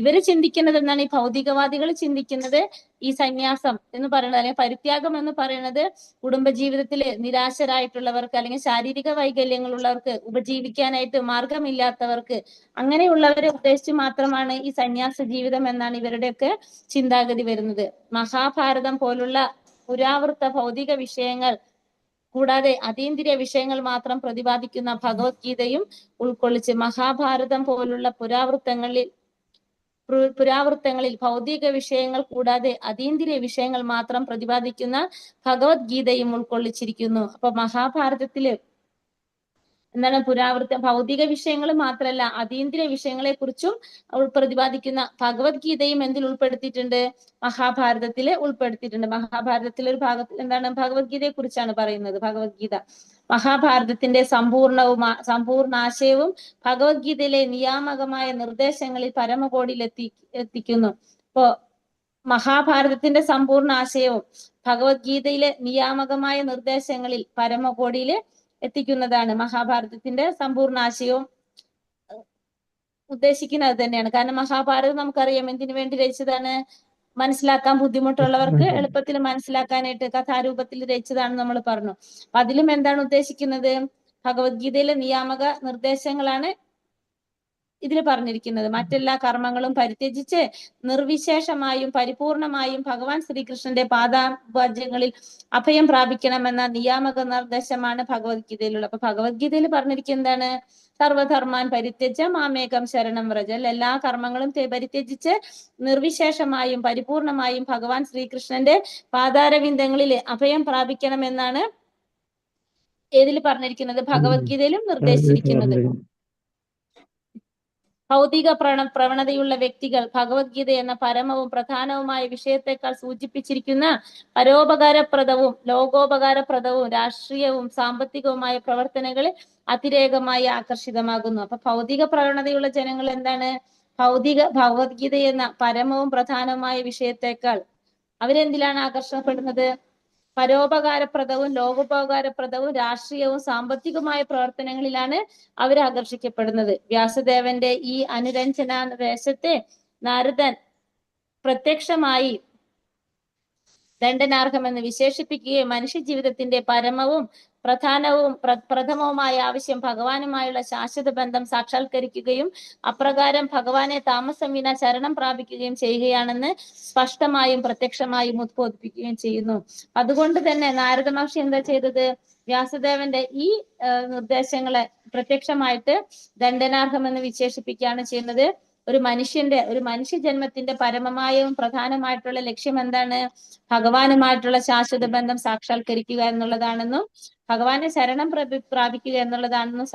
ഇവര് ചിന്തിക്കുന്നത് എന്താണ്? ഈ ഭൗതികവാദികൾ ചിന്തിക്കുന്നത് ഈ സന്യാസം എന്ന് പറയുന്നത് അല്ലെങ്കിൽ പരിത്യാഗം എന്ന് പറയുന്നത് കുടുംബജീവിതത്തിൽ നിരാശരായിട്ടുള്ളവർക്ക് അല്ലെങ്കിൽ ശാരീരിക വൈകല്യങ്ങളുള്ളവർക്ക് ഉപജീവിക്കാനായിട്ട് മാർഗമില്ലാത്തവർക്ക് അങ്ങനെയുള്ളവരെ ഉദ്ദേശിച്ച് മാത്രമാണ് ഈ സന്യാസ ജീവിതം എന്നാണ് ഇവരുടെയൊക്കെ ചിന്താഗതി വരുന്നത്. മഹാഭാരതം പോലുള്ള പുരാവൃത്ത ഭൗതിക വിഷയങ്ങൾ കൂടാതെ അതീന്ദ്രിയ വിഷയങ്ങൾ മാത്രം പ്രതിപാദിക്കുന്ന ഭഗവത്ഗീതയും ഉൾക്കൊള്ളിച്ച് മഹാഭാരതം പോലുള്ള പുരാവൃത്തങ്ങളിൽ ഭൗതിക വിഷയങ്ങൾ കൂടാതെ അതീന്ദ്രിയ വിഷയങ്ങൾ മാത്രം പ്രതിപാദിക്കുന്ന ഭഗവത്ഗീതയും ഉൾക്കൊള്ളിച്ചിരിക്കുന്നു. അപ്പൊ മഹാഭാരതത്തില് എന്താണ് ഭൗതിക വിഷയങ്ങൾ മാത്രമല്ല അതീന്ദ്രിയ വിഷയങ്ങളെ കുറിച്ചും പ്രതിപാദിക്കുന്ന ഭഗവത്ഗീതയും എന്തിൽ ഉൾപ്പെടുത്തിയിട്ടുണ്ട്? മഹാഭാരതത്തില് ഉൾപ്പെടുത്തിയിട്ടുണ്ട്. മഹാഭാരതത്തിലെ ഒരു ഭാഗത്തിൽ എന്താണ് ഭഗവത്ഗീതയെ കുറിച്ചാണ് പറയുന്നത്. ഭഗവത്ഗീത മഹാഭാരതത്തിന്റെ സമ്പൂർണാശയവും ഭഗവത്ഗീതയിലെ നിയാമകമായ നിർദ്ദേശങ്ങളിൽ പരമകോടിയിൽ എത്തിക്കുന്നു. ഇപ്പോ മഹാഭാരതത്തിന്റെ സമ്പൂർണ്ണ ആശയവും ഭഗവത്ഗീതയിലെ നിയാമകമായ നിർദ്ദേശങ്ങളിൽ പരമകോടിയിൽ എത്തിക്കുന്നതാണ്. മഹാഭാരതത്തിന്റെ സമ്പൂർണ്ണ ആശയവും ഉദ്ദേശിക്കുന്നത് തന്നെയാണ്. കാരണം മഹാഭാരതം നമുക്കറിയാം എന്തിനു വേണ്ടി രചിച്ചതാണ്? മനസ്സിലാക്കാൻ ബുദ്ധിമുട്ടുള്ളവർക്ക് എളുപ്പത്തിൽ മനസ്സിലാക്കാനായിട്ട് കഥാരൂപത്തിൽ രചിച്ചതാണെന്ന് നമ്മൾ പറഞ്ഞു. അപ്പൊ അതിലും എന്താണ് ഉദ്ദേശിക്കുന്നത്? ഭഗവത്ഗീതയിലെ നിയാമക നിർദ്ദേശങ്ങളാണ് ഇതിൽ പറഞ്ഞിരിക്കുന്നത്. മറ്റെല്ലാ കർമ്മങ്ങളും പരിത്യജിച്ച് നിർവിശേഷമായും പരിപൂർണമായും ഭഗവാൻ ശ്രീകൃഷ്ണന്റെ പാദാഭാജ്യങ്ങളിൽ അഭയം പ്രാപിക്കണമെന്ന നിയാമക നിർദ്ദേശമാണ് ഭഗവത്ഗീതയിലുള്ളത്. അപ്പൊ ഭഗവത്ഗീതയിൽ പറഞ്ഞിരിക്കുന്നത് എന്താണ്? സർവധർമാൻ പരിത്യജ മാമേകം ശരണം വ്രജ. എല്ലാ കർമ്മങ്ങളും പരിത്യജിച്ച് നിർവിശേഷമായും പരിപൂർണമായും ഭഗവാൻ ശ്രീകൃഷ്ണന്റെ പാദാരവിന്ദങ്ങളിൽ അഭയം പ്രാപിക്കണമെന്നാണ് ഏതിൽ പറഞ്ഞിരിക്കുന്നത്? ഭഗവത്ഗീതയിലും നിർദ്ദേശിച്ചിരിക്കുന്നത്. ഭൗതിക പ്രവണതയുള്ള വ്യക്തികൾ ഭഗവത്ഗീത എന്ന പരമവും പ്രധാനവുമായ വിഷയത്തെക്കാൾ സൂചിപ്പിച്ചിരിക്കുന്ന പരോപകാരപ്രദവും ലോകോപകാരപ്രദവും രാഷ്ട്രീയവും സാമ്പത്തികവുമായ പ്രവർത്തനങ്ങളിൽ അതിരേകമായി ആകർഷിതമാകുന്നു. അപ്പൊ ഭൗതിക പ്രവണതയുള്ള ജനങ്ങൾ എന്താണ്? ഭഗവത്ഗീത എന്ന പരമവും പ്രധാനവുമായ വിഷയത്തെക്കാൾ അവരെന്തിലാണ് ആകർഷണപ്പെടുന്നത്? പരോപകാരപ്രദവും ലോകോപകാരപ്രദവും രാഷ്ട്രീയവും സാമ്പത്തികവുമായ പ്രവർത്തനങ്ങളിലാണ് അവർ ആകർഷിക്കപ്പെടുന്നത്. വ്യാസദേവന്റെ ഈ അനുരഞ്ജന വേഷത്തെ നാരദൻ പ്രത്യക്ഷമായി ദണ്ഡനാർഹമെന്ന് വിശേഷിപ്പിക്കുകയും മനുഷ്യ ജീവിതത്തിന്റെ പരമവും പ്രഥമവുമായ ആവശ്യം ഭഗവാനുമായുള്ള ശാശ്വത ബന്ധം സാക്ഷാത്കരിക്കുകയും അപ്രകാരം ഭഗവാനെ താമസം വിന ശരണം പ്രാപിക്കുകയും ചെയ്യുകയാണെന്ന് സ്പഷ്ടമായും പ്രത്യക്ഷമായും ഉദ്ബോധിപ്പിക്കുകയും ചെയ്യുന്നു. അതുകൊണ്ട് തന്നെ നാരദ മഹർഷി എന്താ ചെയ്തത്? വ്യാസദേവന്റെ ഈ നിർദ്ദേശങ്ങളെ പ്രത്യക്ഷമായിട്ട് ദണ്ഡനാർഹമെന്ന് വിശേഷിപ്പിക്കുകയാണ് ചെയ്യുന്നത്. ഒരു മനുഷ്യ ജന്മത്തിന്റെ പരമമായും പ്രധാനമായിട്ടുള്ള ലക്ഷ്യം എന്താണ്? ഭഗവാനുമായിട്ടുള്ള ശാശ്വത ബന്ധം സാക്ഷാത്കരിക്കുക എന്നുള്ളതാണെന്നും ഭഗവാനെ ശരണം പ്രാപിക്കുക എന്നുള്ളതാണെന്നും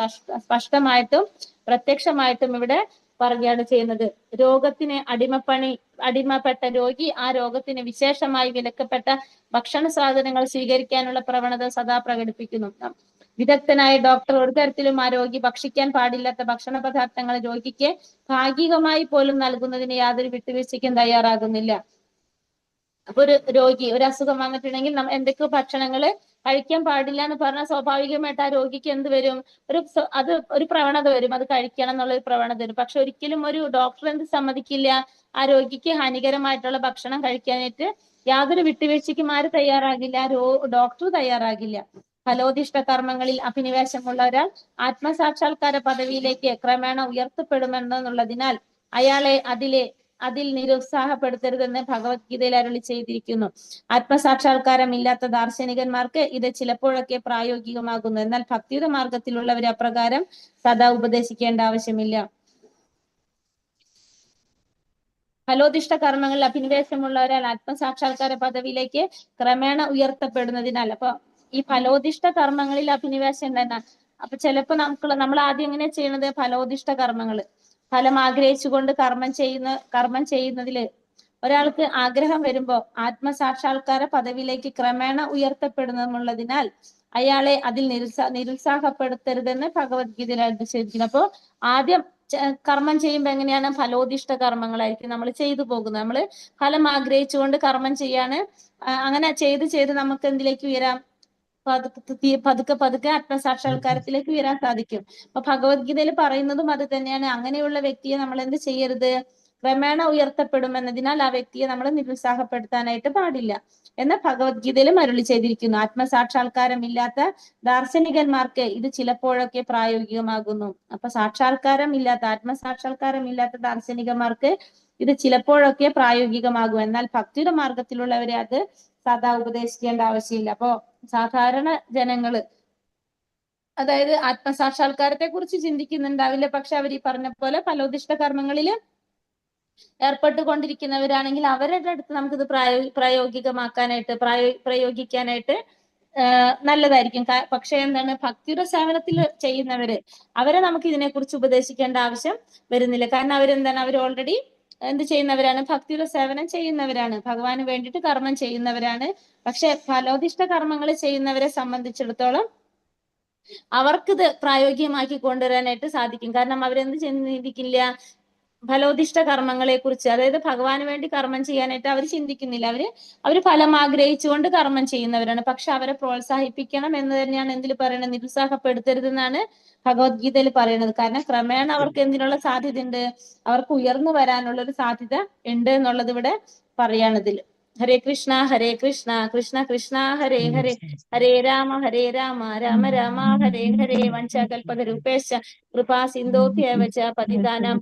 സ്പഷ്ടമായിട്ടും പ്രത്യക്ഷമായിട്ടും ഇവിടെ പറയുകയാണ് ചെയ്യുന്നത്. രോഗത്തിന് അടിമപ്പെട്ട രോഗി ആ രോഗത്തിന് വിശേഷമായി വിലക്കപ്പെട്ട ഭക്ഷണ സാധനങ്ങൾ സ്വീകരിക്കാനുള്ള പ്രവണത സദാ പ്രകടിപ്പിക്കുന്നു. വിദഗ്ധനായ ഡോക്ടർ ഒരു തരത്തിലും ആ രോഗി ഭക്ഷിക്കാൻ പാടില്ലാത്ത ഭക്ഷണ പദാർത്ഥങ്ങൾ രോഗിക്ക് ഭാഗികമായി പോലും നൽകുന്നതിന് യാതൊരു വിട്ടുവീഴ്ചയ്ക്കും തയ്യാറാകുന്നില്ല. അപ്പൊ ഒരു അസുഖം വന്നിട്ടുണ്ടെങ്കിൽ എന്തൊക്കെ ഭക്ഷണങ്ങള് കഴിക്കാൻ പാടില്ല എന്ന് പറഞ്ഞാൽ സ്വാഭാവികമായിട്ട് ആ രോഗിക്ക് എന്ത് വരും? ഒരു പ്രവണത വരും, അത് കഴിക്കണം എന്നുള്ള ഒരു പ്രവണത വരും. പക്ഷെ ഒരിക്കലും ഒരു ഡോക്ടർ എന്ത് സമ്മതിക്കില്ല? ആ രോഗിക്ക് ഹാനികരമായിട്ടുള്ള ഭക്ഷണം കഴിക്കാനായിട്ട് യാതൊരു വിട്ടുവീഴ്ചയ്ക്കും ആര് തയ്യാറാകില്ല? ഡോക്ടർ തയ്യാറാകില്ല. ഫലോദിഷ്ട കർമ്മങ്ങളിൽ അഭിനിവേശമുള്ള ഒരാൾ ആത്മസാക്ഷാത്കാര പദവിയിലേക്ക് ക്രമേണ ഉയർത്തപ്പെടുമെന്നുള്ളതിനാൽ അയാളെ അതിൽ നിരുത്സാഹപ്പെടുത്തരുതെന്ന് ഭഗവത്ഗീതയിൽ അരുളി ചെയ്തിരിക്കുന്നു. ആത്മസാക്ഷാത്കാരം ഇല്ലാത്ത ദാർശനികന്മാർക്ക് ഇത് ചിലപ്പോഴൊക്കെ പ്രായോഗികമാകുന്നു. എന്നാൽ ഭക്തിയുടെ മാർഗത്തിലുള്ളവരെ അപ്രകാരം സദാ ഉപദേശിക്കേണ്ട ആവശ്യമില്ല. ഫലോദിഷ്ട കർമ്മങ്ങളിൽ അഭിനിവേശമുള്ള ഒരാൾ ആത്മസാക്ഷാത്കാര പദവിയിലേക്ക് ക്രമേണ ഉയർത്തപ്പെടുന്നതിനാൽ, അപ്പൊ ഈ ഫലോദിഷ്ട കർമ്മങ്ങളിൽ അഭിനിവേശം തന്നെ. അപ്പൊ ചിലപ്പോ നമ്മൾ ആദ്യം എങ്ങനെ ചെയ്യണത്? ഫലോദിഷ്ട കർമ്മങ്ങള് ഫലം ആഗ്രഹിച്ചുകൊണ്ട് കർമ്മം ചെയ്യുന്നതില് ഒരാൾക്ക് ആഗ്രഹം വരുമ്പോ ആത്മസാക്ഷാത്കാര പദവിയിലേക്ക് ക്രമേണ ഉയർത്തപ്പെടുന്നുള്ളതിനാൽ അയാളെ അതിൽ നിരുത്സാഹപ്പെടുത്തരുതെന്ന് ഭഗവത്ഗീതയിൽ ചെയ്തിരിക്കുന്നു. അപ്പോ ആദ്യം കർമ്മം ചെയ്യുമ്പോ എങ്ങനെയാണ്? ഫലോദിഷ്ട കർമ്മങ്ങളായിരിക്കും നമ്മൾ ചെയ്തു പോകുന്നത്. നമ്മൾ ഫലം ആഗ്രഹിച്ചുകൊണ്ട് കർമ്മം ചെയ്യാണ്. അങ്ങനെ ചെയ്ത് നമുക്ക് എന്തിലേക്ക് ഉയരാം? പതുക്കെ ആത്മസാക്ഷാത്കാരത്തിലേക്ക് ഉയരാൻ സാധിക്കും. അപ്പൊ ഭഗവത്ഗീതയിൽ പറയുന്നതും അത് തന്നെയാണ്. അങ്ങനെയുള്ള വ്യക്തിയെ നമ്മൾ എന്ത് ചെയ്യരുത്? ക്രമേണ ഉയർത്തപ്പെടുമെന്നതിനാൽ ആ വ്യക്തിയെ നമ്മൾ നിരുത്സാഹപ്പെടുത്താനായിട്ട് പാടില്ല എന്ന് ഭഗവത്ഗീതയിലും അരുളി ചെയ്തിരിക്കുന്നു. ആത്മസാക്ഷാത്കാരം ഇല്ലാത്ത ദാർശനികന്മാർക്ക് ഇത് ചിലപ്പോഴൊക്കെ പ്രായോഗികമാകുന്നു. അപ്പൊ ആത്മസാക്ഷാത്കാരം ഇല്ലാത്ത ദാർശനികന്മാർക്ക് ഇത് ചിലപ്പോഴൊക്കെ പ്രായോഗികമാകും. എന്നാൽ ഭക്തിയുടെ മാർഗത്തിലുള്ളവരെ അത് സദാ ഉപദേശിക്കേണ്ട ആവശ്യമില്ല. അപ്പോ സാധാരണ ജനങ്ങള്, അതായത് ആത്മസാക്ഷാത്കാരത്തെ കുറിച്ച് ചിന്തിക്കുന്നുണ്ടാവില്ല, പക്ഷെ അവർ ഈ പറഞ്ഞ പോലെ ഫലോദിഷ്ട കർമ്മങ്ങളിൽ ഏർപ്പെട്ടുകൊണ്ടിരിക്കുന്നവരാണെങ്കിൽ അവരുടെ അടുത്ത് നമുക്കിത് പ്രയോഗിക്കാനായിട്ട് നല്ലതായിരിക്കും. പക്ഷെ എന്താണ്? ഭക്തിയുടെ സേവനത്തിൽ ചെയ്യുന്നവര് അവരെ നമുക്ക് ഇതിനെക്കുറിച്ച് ഉപദേശിക്കേണ്ട ആവശ്യം വരുന്നില്ല. കാരണം അവരെന്താണ്? അവർ ഓൾറെഡി എന്ത് ചെയ്യുന്നവരാണ്? ഭക്തിയുടെ സേവനം ചെയ്യുന്നവരാണ്, ഭഗവാന് വേണ്ടിയിട്ട് കർമ്മം ചെയ്യുന്നവരാണ്. പക്ഷെ ഫലോദിഷ്ട കർമ്മങ്ങൾ ചെയ്യുന്നവരെ സംബന്ധിച്ചിടത്തോളം അവർക്കിത് പ്രായോഗികമാക്കി കൊണ്ടുവരാനായിട്ട് സാധിക്കും. കാരണം അവരെന്ത് ചിന്തിക്കില്ല? ഫലോദിഷ്ട കർമ്മങ്ങളെ കുറിച്ച്, അതായത് ഭഗവാന് വേണ്ടി കർമ്മം ചെയ്യാനായിട്ട് അവർ ചിന്തിക്കുന്നില്ല. അവര് ഫലം ആഗ്രഹിച്ചുകൊണ്ട് കർമ്മം ചെയ്യുന്നവരാണ്. പക്ഷെ അവരെ പ്രോത്സാഹിപ്പിക്കണം എന്ന് തന്നെയാണ് എന്തിൽ പറയുന്നത്, നിരുത്സാഹപ്പെടുത്തരുതെന്നാണ് ഭഗവത്ഗീതയിൽ പറയുന്നത്. കാരണം ക്രമേണ അവർക്ക് എന്തിനുള്ള സാധ്യത ഉണ്ട്, അവർക്ക് ഉയർന്നു വരാനുള്ള ഒരു സാധ്യത ഉണ്ട് എന്നുള്ളത് ഇവിടെ പറയാണിതിൽ. ഹരേ കൃഷ്ണ കൃഷ്ണ കൃഷ്ണ ഹരേ ഹരേ, ഹരേ രാമ രാമ രാമ ഹരേ ഹരേ, വഞ്ചാകൽപതരൂപേശ്ച കൃപാ സിന്ധോഭ്യവ ച പതിതാനാം